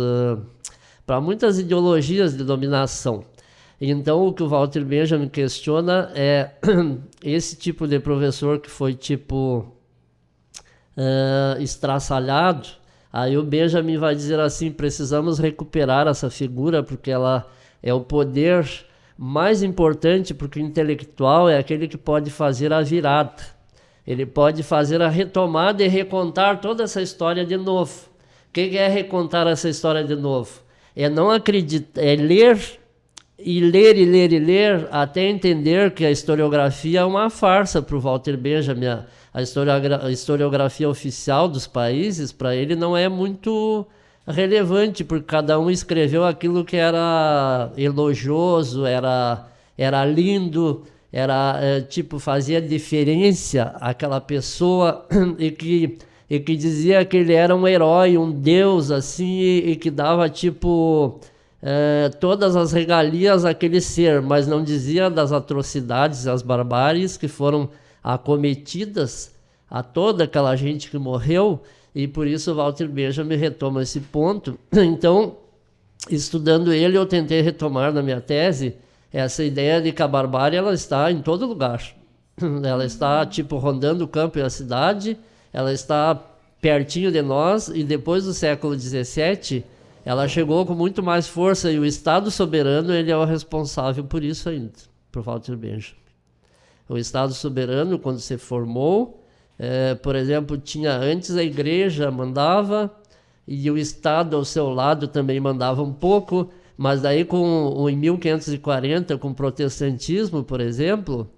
Speaker 3: ideologias de dominação. Então, o que o Walter Benjamin questiona é esse tipo de professor que foi tipo estraçalhado. Aí o Benjamin vai dizer assim, precisamos recuperar essa figura porque ela é o poder mais importante, porque o intelectual é aquele que pode fazer a virada. Ele pode fazer a retomada e recontar toda essa história de novo. O que é recontar essa história de novo? É não acreditar, é ler e ler e ler e ler até entender que a historiografia é uma farsa para o Walter Benjamin. A historiografia oficial dos países, para ele, não é muito relevante, porque cada um escreveu aquilo que era elogioso, era lindo, fazia diferença àquela pessoa e que dizia que ele era um herói, um deus, assim, e que dava, todas as regalias àquele ser, mas não dizia das atrocidades, as barbáries que foram acometidas a toda aquela gente que morreu, e por isso Walter Benjamin retoma esse ponto. Então, estudando ele, eu tentei retomar na minha tese essa ideia de que a barbárie ela está em todo lugar. Ela está rondando o campo e a cidade, ela está pertinho de nós, e depois do século XVII ela chegou com muito mais força, e o Estado soberano ele é o responsável por isso ainda, por Walter Benjamin. O Estado soberano, quando se formou, por exemplo, tinha antes a igreja mandava, e o Estado ao seu lado também mandava um pouco, mas daí em 1540, com o protestantismo, por exemplo,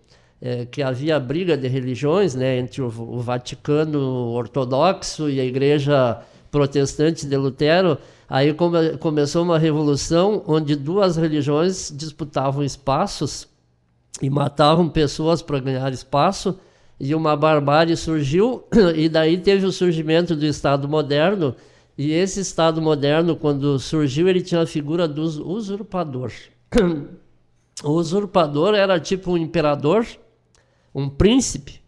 Speaker 3: que havia briga de religiões, né, entre o Vaticano ortodoxo e a igreja protestante de Lutero, aí começou uma revolução onde duas religiões disputavam espaços e matavam pessoas para ganhar espaço, e uma barbárie surgiu, e daí teve o surgimento do Estado moderno, e esse Estado moderno, quando surgiu, ele tinha a figura do usurpador. O usurpador era tipo um imperador, um príncipe,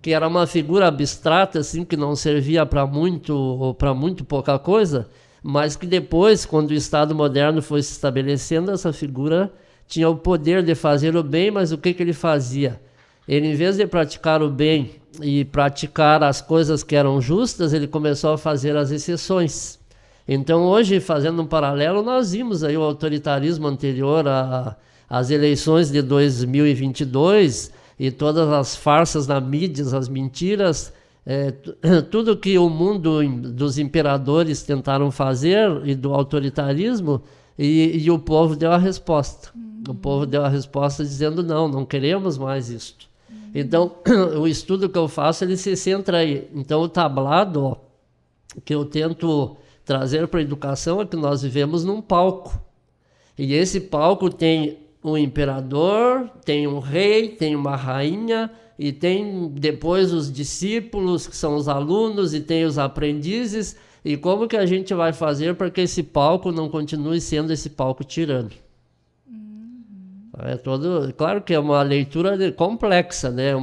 Speaker 3: que era uma figura abstrata, assim, que não servia para muito ou para muito pouca coisa, mas que depois, quando o Estado moderno foi se estabelecendo, essa figura tinha o poder de fazer o bem, mas o que ele fazia? Ele, em vez de praticar o bem e praticar as coisas que eram justas, ele começou a fazer as exceções. Então, hoje, fazendo um paralelo, nós vimos aí o autoritarismo anterior às eleições de 2022 e todas as farsas na mídia, as mentiras, tudo que o mundo dos imperadores tentaram fazer e do autoritarismo, e o povo deu a resposta. O povo deu a resposta dizendo não queremos mais isto. Então, o estudo que eu faço, ele se centra aí. Então, o tablado que eu tento trazer para a educação é que nós vivemos num palco. E esse palco tem um imperador, tem um rei, tem uma rainha, e tem depois os discípulos, que são os alunos, e tem os aprendizes. E como que a gente vai fazer para que esse palco não continue sendo esse palco tirano? Claro que é uma leitura complexa, né?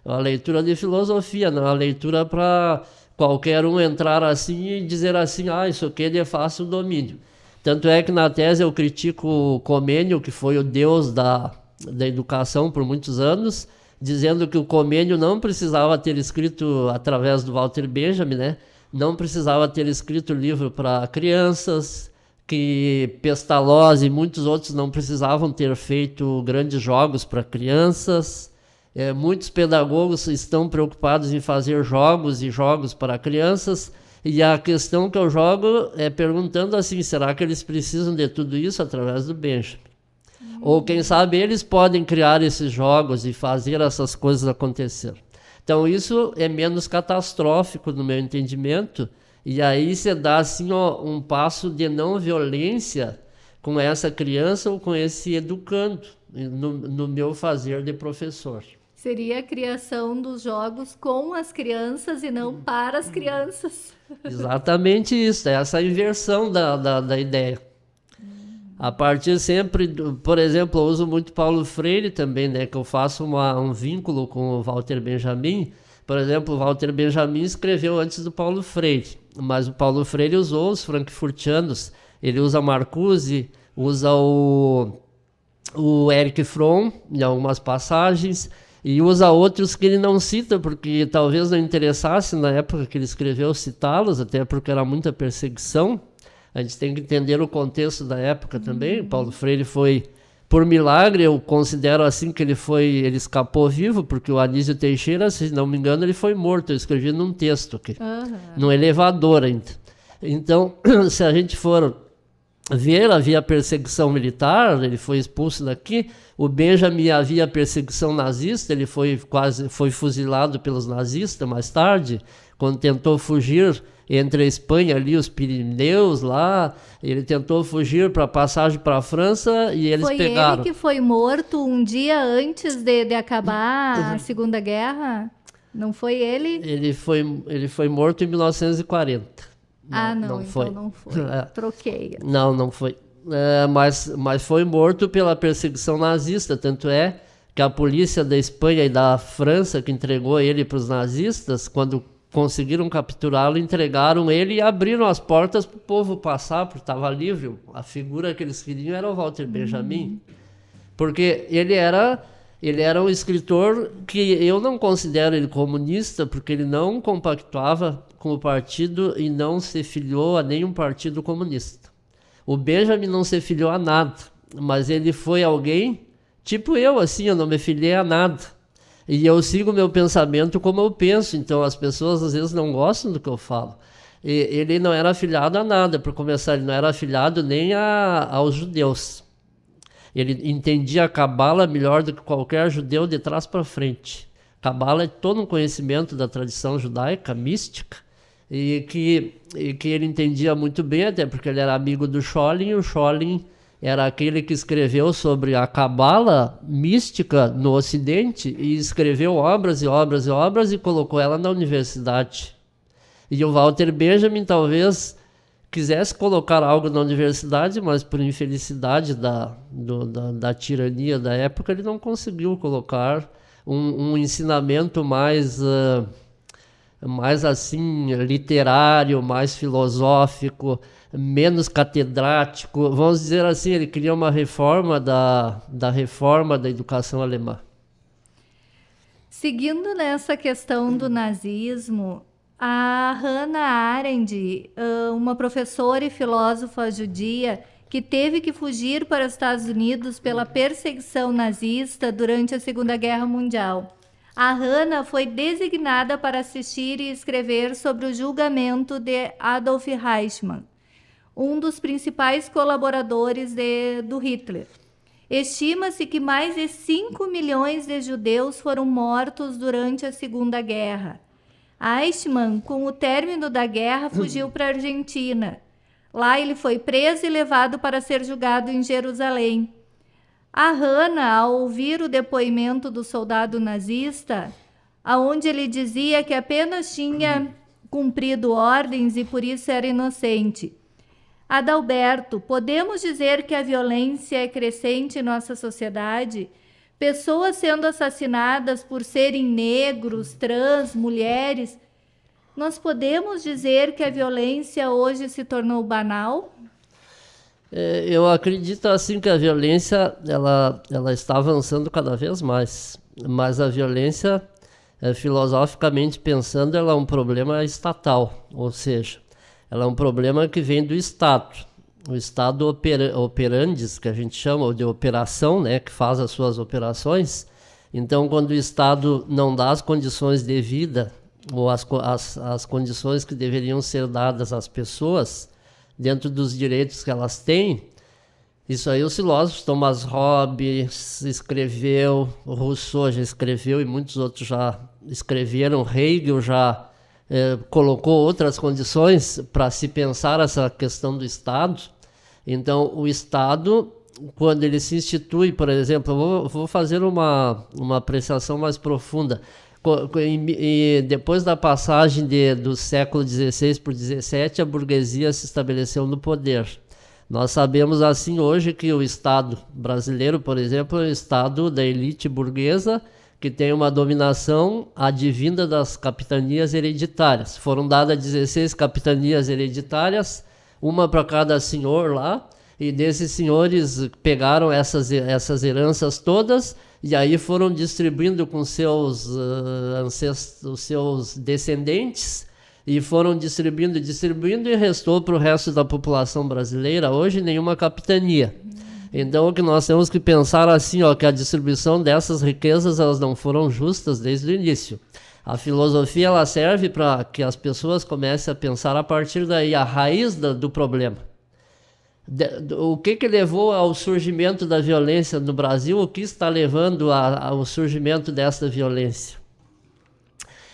Speaker 3: Uma leitura de filosofia, não é uma leitura para qualquer um entrar assim e dizer assim, isso aqui é de fácil domínio. Tanto é que na tese eu critico o Comênio, que foi o deus da educação por muitos anos, dizendo que o Comênio não precisava ter escrito, através do Walter Benjamin, né? Não precisava ter escrito livro para crianças, que Pestalozzi e muitos outros não precisavam ter feito grandes jogos para crianças. Muitos pedagogos estão preocupados em fazer jogos e jogos para crianças, e a questão que eu jogo é perguntando assim, será que eles precisam de tudo isso através do Benjamin? Ou quem sabe eles podem criar esses jogos e fazer essas coisas acontecer. Então isso é menos catastrófico no meu entendimento, e aí você dá assim, um passo de não violência com essa criança ou com esse educando, no meu fazer de professor.
Speaker 2: Seria a criação dos jogos com as crianças e não para as crianças.
Speaker 3: Exatamente isso, essa inversão da ideia. A partir sempre, por exemplo, eu uso muito Paulo Freire também, né, que eu faço um vínculo com o Walter Benjamin. Por exemplo, o Walter Benjamin escreveu antes do Paulo Freire, mas o Paulo Freire usou os frankfurtianos, ele usa Marcuse, usa o Erich Fromm em algumas passagens, e usa outros que ele não cita, porque talvez não interessasse na época que ele escreveu citá-los, até porque era muita perseguição. A gente tem que entender o contexto da época também. Paulo Freire foi, por milagre, eu considero assim que ele escapou vivo, porque o Anísio Teixeira, se não me engano, ele foi morto. Eu escrevi num texto aqui, num elevador ainda. Então, se a gente for ver, havia perseguição militar, ele foi expulso daqui. O Benjamin, havia perseguição nazista, ele foi fuzilado pelos nazistas mais tarde, quando tentou fugir entre a Espanha ali, os Pirineus lá, ele tentou fugir para passagem para a França e eles pegaram.
Speaker 2: Foi ele que foi morto um dia antes de acabar a Segunda Guerra? Não foi ele?
Speaker 3: Ele foi morto em 1940.
Speaker 2: Não foi. Troquei.
Speaker 3: Não foi. Mas foi morto pela perseguição nazista, tanto é que a polícia da Espanha e da França, que entregou ele para os nazistas, quando conseguiram capturá-lo, entregaram ele e abriram as portas para o povo passar, porque estava livre. A figura que eles queriam era o Walter Benjamin, porque ele era um escritor que eu não considero ele comunista, porque ele não compactuava com o partido e não se filiou a nenhum partido comunista. O Benjamin não se filiou a nada, mas ele foi alguém, tipo eu, assim, eu não me filiei a nada. E eu sigo meu pensamento como eu penso, então as pessoas às vezes não gostam do que eu falo. E ele não era afiliado a nada, para começar, ele não era afiliado nem aos judeus. Ele entendia a Cabala melhor do que qualquer judeu de trás para frente. Cabala é todo um conhecimento da tradição judaica, mística, e que ele entendia muito bem, até porque ele era amigo do Scholem, e o Scholem era aquele que escreveu sobre a cabala mística no Ocidente, e escreveu obras e obras e obras e colocou ela na universidade. E o Walter Benjamin talvez quisesse colocar algo na universidade, mas por infelicidade da tirania da época, ele não conseguiu colocar um ensinamento mais assim literário, mais filosófico, menos catedrático. Vamos dizer assim, ele queria uma reforma da reforma da educação alemã.
Speaker 2: Seguindo nessa questão do nazismo, a Hannah Arendt, uma professora e filósofa judia que teve que fugir para os Estados Unidos pela perseguição nazista durante a Segunda Guerra Mundial. A Hannah foi designada para assistir e escrever sobre o julgamento de Adolf Eichmann, um dos principais colaboradores do Hitler. Estima-se que mais de 5 milhões de judeus foram mortos durante a Segunda Guerra. Eichmann, com o término da guerra, fugiu para a Argentina. Lá ele foi preso e levado para ser julgado em Jerusalém. A Hannah, ao ouvir o depoimento do soldado nazista, onde ele dizia que apenas tinha cumprido ordens e por isso era inocente. Adalberto, podemos dizer que a violência é crescente em nossa sociedade? Pessoas sendo assassinadas por serem negros, trans, mulheres. Nós podemos dizer que a violência hoje se tornou banal?
Speaker 3: Eu acredito assim que a violência ela está avançando cada vez mais, mas a violência, filosoficamente pensando, ela é um problema estatal, ou seja, ela é um problema que vem do Estado. O Estado operandis, que a gente chama de operação, né, que faz as suas operações. Então, quando o Estado não dá as condições de vida, ou as condições que deveriam ser dadas às pessoas, dentro dos direitos que elas têm, isso aí os filósofos, Thomas Hobbes escreveu, Rousseau já escreveu e muitos outros já escreveram, Hegel já colocou outras condições para se pensar essa questão do Estado. Então, o Estado, quando ele se institui, por exemplo, eu vou fazer uma apreciação mais profunda. E depois da passagem do século XVI por XVII, a burguesia se estabeleceu no poder. Nós sabemos assim hoje que o Estado brasileiro, por exemplo, é o Estado da elite burguesa, que tem uma dominação advinda das capitanias hereditárias. Foram dadas 16 capitanias hereditárias, uma para cada senhor lá, e desses senhores pegaram essas heranças todas e aí foram distribuindo com seus ancestros, seus descendentes, e foram distribuindo e restou para o resto da população brasileira hoje nenhuma capitania. Então o que nós temos que pensar assim, que a distribuição dessas riquezas elas não foram justas desde o início. A filosofia ela serve para que as pessoas comecem a pensar a partir daí a raiz do problema. O que levou ao surgimento da violência no Brasil? O que está levando ao surgimento dessa violência?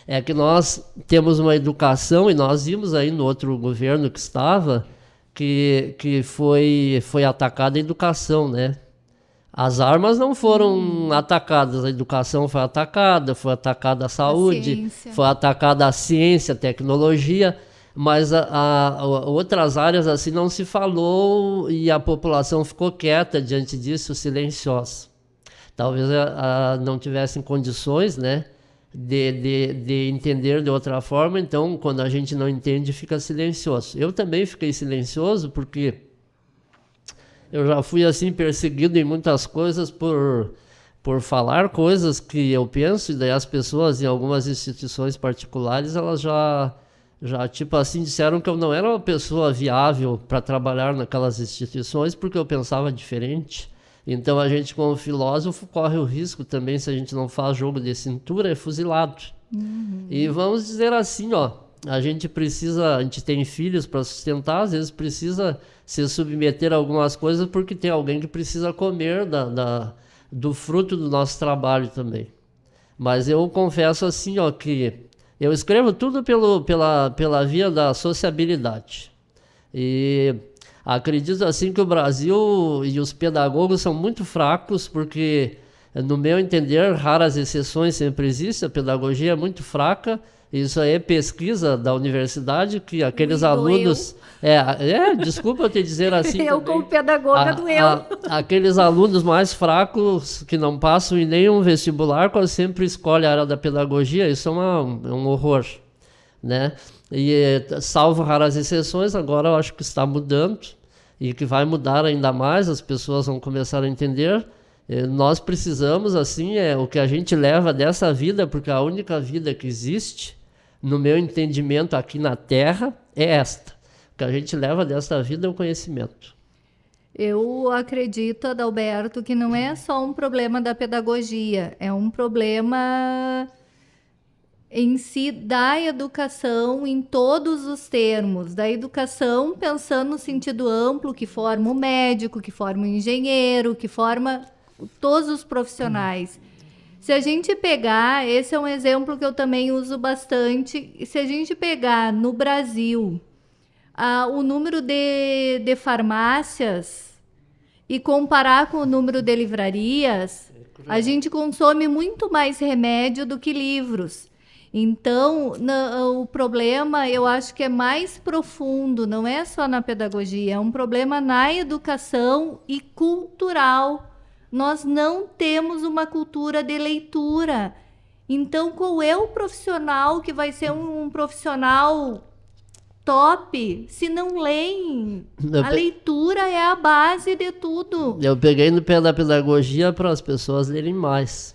Speaker 3: É que nós temos uma educação, e nós vimos aí no outro governo que estava, que foi atacada a educação, né? As armas não foram atacadas, a educação foi atacada a saúde, foi atacada a ciência, a tecnologia, mas outras áreas assim não se falou e a população ficou quieta diante disso, silenciosa. Talvez não tivessem condições, né, de entender de outra forma, então quando a gente não entende fica silencioso. Eu também fiquei silencioso porque eu já fui assim perseguido em muitas coisas por falar coisas que eu penso, e daí as pessoas em algumas instituições particulares elas já tipo assim disseram que eu não era uma pessoa viável para trabalhar naquelas instituições porque eu pensava diferente. Então a gente como filósofo corre o risco também, se a gente não faz jogo de cintura, é fuzilado. E vamos dizer assim, a gente tem filhos para sustentar, às vezes precisa se submeter a algumas coisas porque tem alguém que precisa comer do fruto do nosso trabalho também. Mas eu confesso assim, que Eu escrevo tudo pela via da sociabilidade. E acredito assim que o Brasil e os pedagogos são muito fracos, porque, no meu entender, raras exceções sempre existem, a pedagogia é muito fraca. Isso aí é pesquisa da universidade, que aqueles alunos... desculpa eu te dizer assim.
Speaker 2: Eu, como pedagoga, doeu.
Speaker 3: Aqueles alunos mais fracos, que não passam em nenhum vestibular, quase sempre escolhem a área da pedagogia. Isso é um horror, né? E, salvo raras exceções, agora eu acho que está mudando, e que vai mudar ainda mais, as pessoas vão começar a entender. Nós precisamos, assim, o que a gente leva dessa vida, porque a única vida que existe, no meu entendimento aqui na Terra, é esta. O que a gente leva desta vida é o conhecimento.
Speaker 2: Eu acredito, Adalberto, que não é só um problema da pedagogia, é um problema em si da educação em todos os termos, da educação pensando no sentido amplo, que forma o médico, que forma o engenheiro, que forma todos os profissionais. Se a gente pegar, esse é um exemplo que eu também uso bastante, se a gente pegar no Brasil o número de farmácias e comparar com o número de livrarias, a gente consome muito mais remédio do que livros. Então, o problema, eu acho que é mais profundo, não é só na pedagogia, é um problema na educação e cultural. Nós não temos uma cultura de leitura. Então, qual é o profissional que vai ser um profissional top se não leem? A leitura é a base de tudo.
Speaker 3: Eu peguei no pé da pedagogia para as pessoas lerem mais.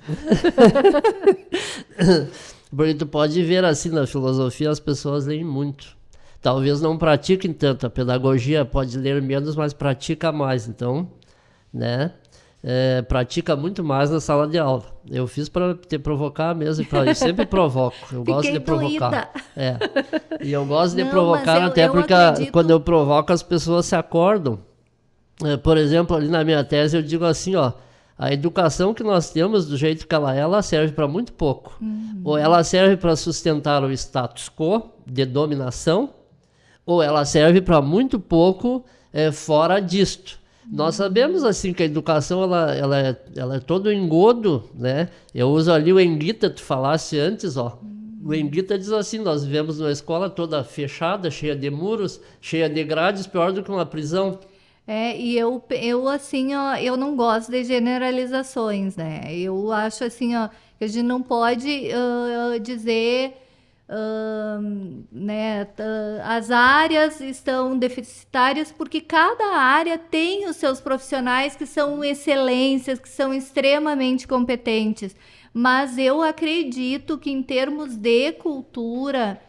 Speaker 3: Porque tu pode ver assim, na filosofia as pessoas leem muito. Talvez não pratiquem tanto. A pedagogia pode ler menos, mas pratica mais. Então, né? Pratica muito mais na sala de aula. Eu fiz para te provocar mesmo, eu sempre provoco. Eu gosto de provocar. E eu gosto de provocar até porque quando eu provoco as pessoas se acordam. Por exemplo, ali na minha tese eu digo assim, ó, a educação que nós temos do jeito que ela serve para muito pouco. Ou ela serve para sustentar o status quo de dominação, ou ela serve para muito pouco fora disto. Nós sabemos assim que a educação ela é todo engodo, né? Eu uso ali o Enguita, tu falasse antes, ó. O Enguita diz assim: nós vivemos numa escola toda fechada, cheia de muros, cheia de grades, pior do que uma prisão.
Speaker 2: E eu assim, ó, eu não gosto de generalizações, né? Eu acho assim, ó, que a gente não pode dizer, né, as áreas estão deficitárias, porque cada área tem os seus profissionais que são excelências, que são extremamente competentes. Mas eu acredito que em termos de cultura,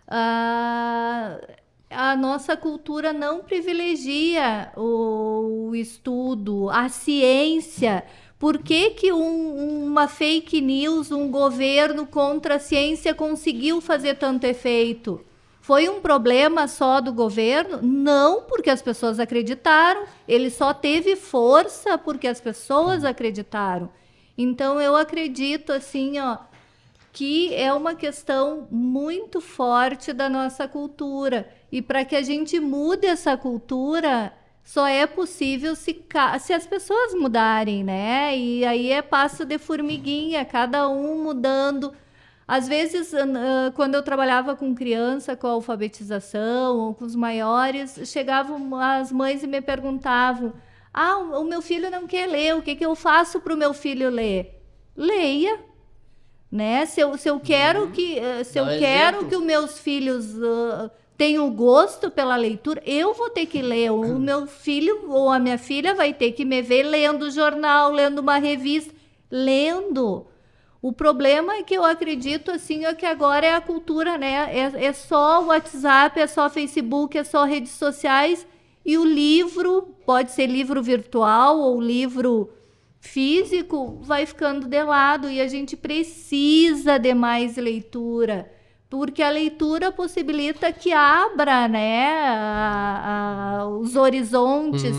Speaker 2: a nossa cultura não privilegia o estudo, a ciência. Por que uma fake news, um governo contra a ciência conseguiu fazer tanto efeito? Foi um problema só do governo? Não, porque as pessoas acreditaram. Ele só teve força porque as pessoas acreditaram. Então, eu acredito, assim, ó, que é uma questão muito forte da nossa cultura. E para que a gente mude essa cultura, só é possível se as pessoas mudarem, né? E aí é passo de formiguinha, cada um mudando. Às vezes, quando eu trabalhava com criança, com a alfabetização, ou com os maiores, chegavam as mães e me perguntavam: o meu filho não quer ler, o que eu faço para o meu filho ler? Leia, né? Se eu quero que os meus filhos tenham gosto pela leitura, eu vou ter que ler. O meu filho ou a minha filha vai ter que me ver lendo jornal, lendo uma revista, lendo. O problema é que eu acredito assim, que agora é a cultura, né? É só WhatsApp, é só Facebook, é só redes sociais, e o livro, pode ser livro virtual ou livro físico, vai ficando de lado, e a gente precisa de mais leitura, porque a leitura possibilita que abra, né, os horizontes,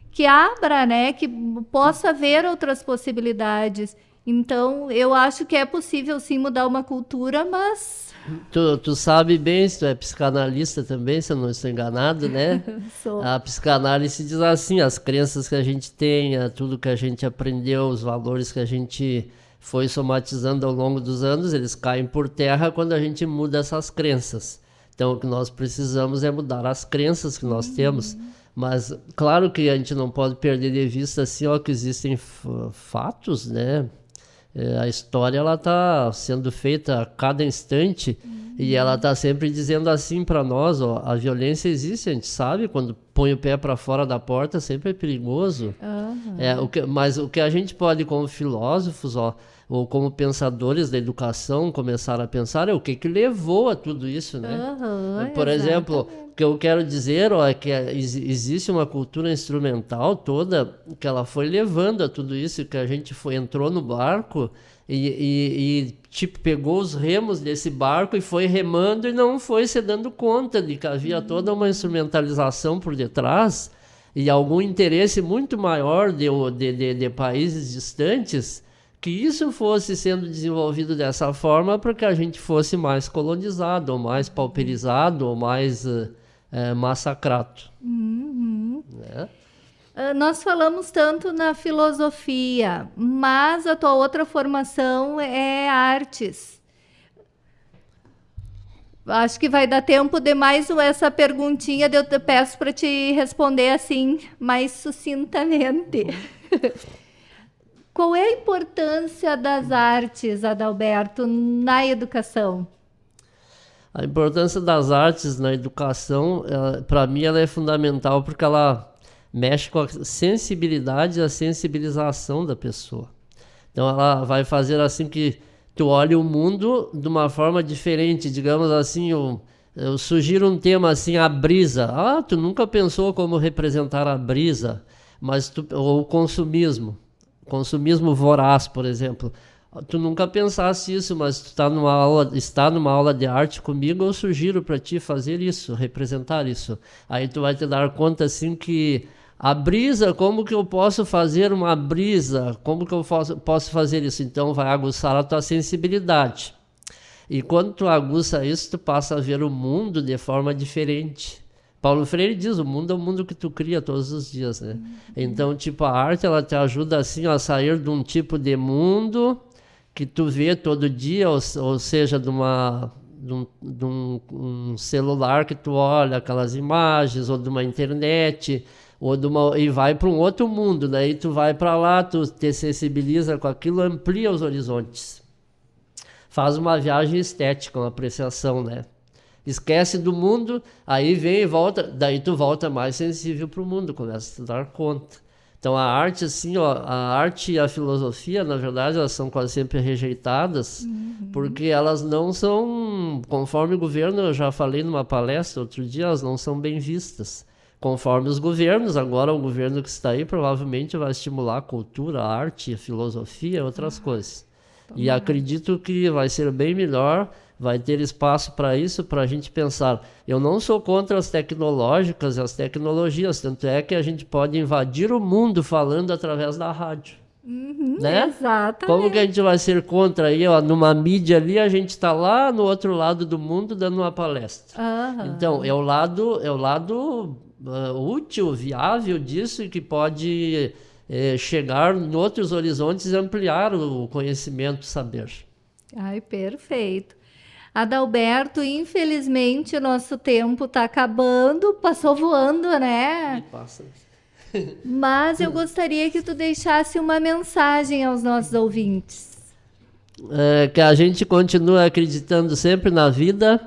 Speaker 2: que abra, né, que possa ver outras possibilidades. Então, eu acho que é possível sim mudar uma cultura, mas...
Speaker 3: Tu sabe bem, se tu é psicanalista também, se eu não estou enganado, né?
Speaker 2: Sou.
Speaker 3: A psicanálise diz assim, as crenças que a gente tem, tudo que a gente aprendeu, os valores que a gente foi somatizando ao longo dos anos, eles caem por terra quando a gente muda essas crenças. Então, o que nós precisamos é mudar as crenças que nós temos. Mas, claro que a gente não pode perder de vista assim, ó, que existem fatos, né? A história ela está sendo feita a cada instante e ela está sempre dizendo assim para nós, ó, a violência existe, a gente sabe, quando põe o pé para fora da porta sempre é perigoso. Mas o que a gente pode, como filósofos, ó, ou como pensadores da educação, começar a pensar é o que levou a tudo isso, né? Por exemplo, o que eu quero dizer, ó, é que existe uma cultura instrumental toda que ela foi levando a tudo isso, que a gente entrou no barco e tipo, pegou os remos desse barco e foi remando e não foi se dando conta de que havia toda uma instrumentalização por detrás e algum interesse muito maior de países distantes, que isso fosse sendo desenvolvido dessa forma para que a gente fosse mais colonizado, ou mais pauperizado, ou mais massacrado. Né?
Speaker 2: Nós falamos tanto na filosofia, mas a tua outra formação é artes. Acho que vai dar tempo de mais essa perguntinha, eu te peço para te responder assim, mais sucintamente. Qual é a importância das artes, Adalberto, na educação?
Speaker 3: A importância das artes na educação, para mim, ela é fundamental porque ela mexe com a sensibilidade e a sensibilização da pessoa. Então, ela vai fazer assim que tu olhe o mundo de uma forma diferente. Digamos assim, eu sugiro um tema assim, a brisa. Tu nunca pensou como representar a brisa, ou o consumismo. Consumismo voraz, por exemplo. Tu nunca pensasse isso, mas tu está numa aula de arte comigo, eu sugiro para ti fazer isso, representar isso. Aí tu vai te dar conta assim que a brisa, como que eu posso fazer uma brisa? Como que eu posso fazer isso? Então vai aguçar a tua sensibilidade. E quando tu aguça isso, tu passa a ver o mundo de forma diferente. Paulo Freire diz, o mundo é o mundo que tu cria todos os dias, né? Então, tipo, a arte, ela te ajuda, assim, a sair de um tipo de mundo que tu vê todo dia, ou seja, de um celular que tu olha aquelas imagens, ou de uma internet, e vai para um outro mundo, daí tu vai para lá, tu te sensibiliza com aquilo, amplia os horizontes. Faz uma viagem estética, uma apreciação, né? Esquece do mundo, aí vem e volta, daí tu volta mais sensível para o mundo, começa a te dar conta. Então a arte, assim, ó, a arte e a filosofia, na verdade, elas são quase sempre rejeitadas, porque elas não são, conforme o governo, eu já falei numa palestra outro dia, elas não são bem vistas. Conforme os governos, agora o governo que está aí provavelmente vai estimular a cultura, a arte, a filosofia e outras coisas. E acredito que vai ser bem melhor, vai ter espaço para isso, para a gente pensar. Eu não sou contra as tecnológicas e as tecnologias, tanto é que a gente pode invadir o mundo falando através da rádio. Né?
Speaker 2: Exatamente.
Speaker 3: Como que a gente vai ser contra aí, ó, numa mídia ali, a gente está lá no outro lado do mundo dando uma palestra. Então, é o lado útil, viável disso, e que pode chegar em outros horizontes e ampliar o conhecimento, o saber.
Speaker 2: Ai, perfeito. Adalberto, infelizmente o nosso tempo está acabando, passou voando, né?
Speaker 3: Passa.
Speaker 2: Mas eu gostaria que tu deixasse uma mensagem aos nossos ouvintes.
Speaker 3: Que a gente continue acreditando sempre na vida,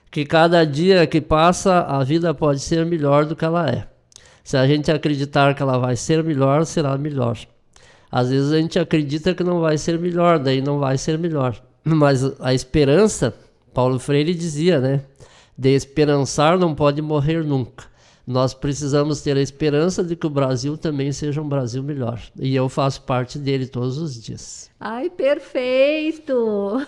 Speaker 3: que cada dia que passa a vida pode ser melhor do que ela é. Se a gente acreditar que ela vai ser melhor, será melhor. Às vezes a gente acredita que não vai ser melhor, daí não vai ser melhor. Mas a esperança, Paulo Freire dizia, né? De esperançar não pode morrer nunca. Nós precisamos ter a esperança de que o Brasil também seja um Brasil melhor. E eu faço parte dele todos os dias.
Speaker 2: Ai, perfeito!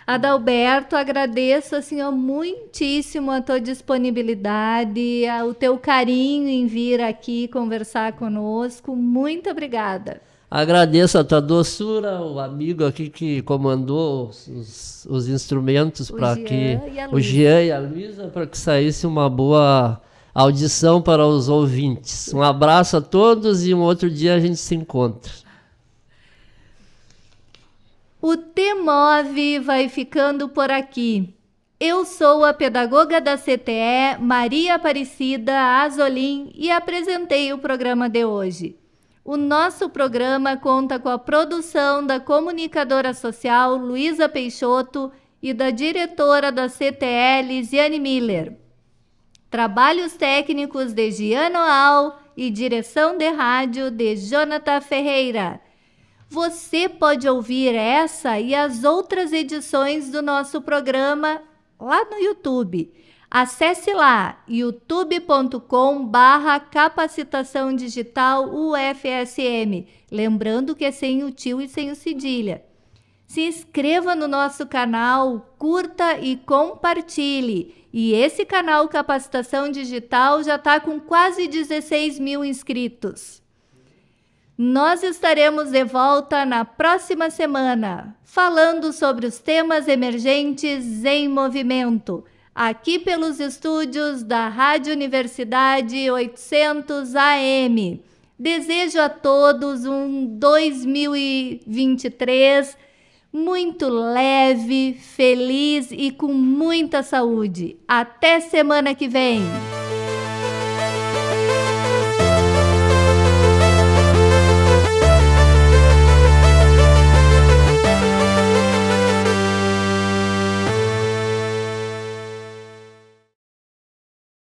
Speaker 2: Adalberto, agradeço assim, ó, muitíssimo a tua disponibilidade, o teu carinho em vir aqui conversar conosco. Muito obrigada.
Speaker 3: Agradeço a tua doçura, o amigo aqui que comandou os instrumentos para que o Jean e a Luísa, para que saísse uma boa audição para os ouvintes. Um abraço a todos e um outro dia a gente se encontra.
Speaker 2: O TEMOV vai ficando por aqui. Eu sou a pedagoga da CTE, Maria Aparecida Azolim, e apresentei o programa de hoje. O nosso programa conta com a produção da comunicadora social Luísa Peixoto e da diretora da CTE, Lisiane Miller. Trabalhos técnicos de Giano Al e direção de rádio de Jonathan Ferreira. Você pode ouvir essa e as outras edições do nosso programa lá no YouTube. Acesse lá, youtube.com/capacitação digital UFSM. Lembrando que é sem o tio e sem o cedilha. Se inscreva no nosso canal, curta e compartilhe. E esse canal Capacitação Digital já está com quase 16 mil inscritos. Nós estaremos de volta na próxima semana, falando sobre os temas emergentes em movimento, aqui pelos estúdios da Rádio Universidade 800 AM. Desejo a todos um 2023 muito leve, feliz e com muita saúde. Até semana que vem!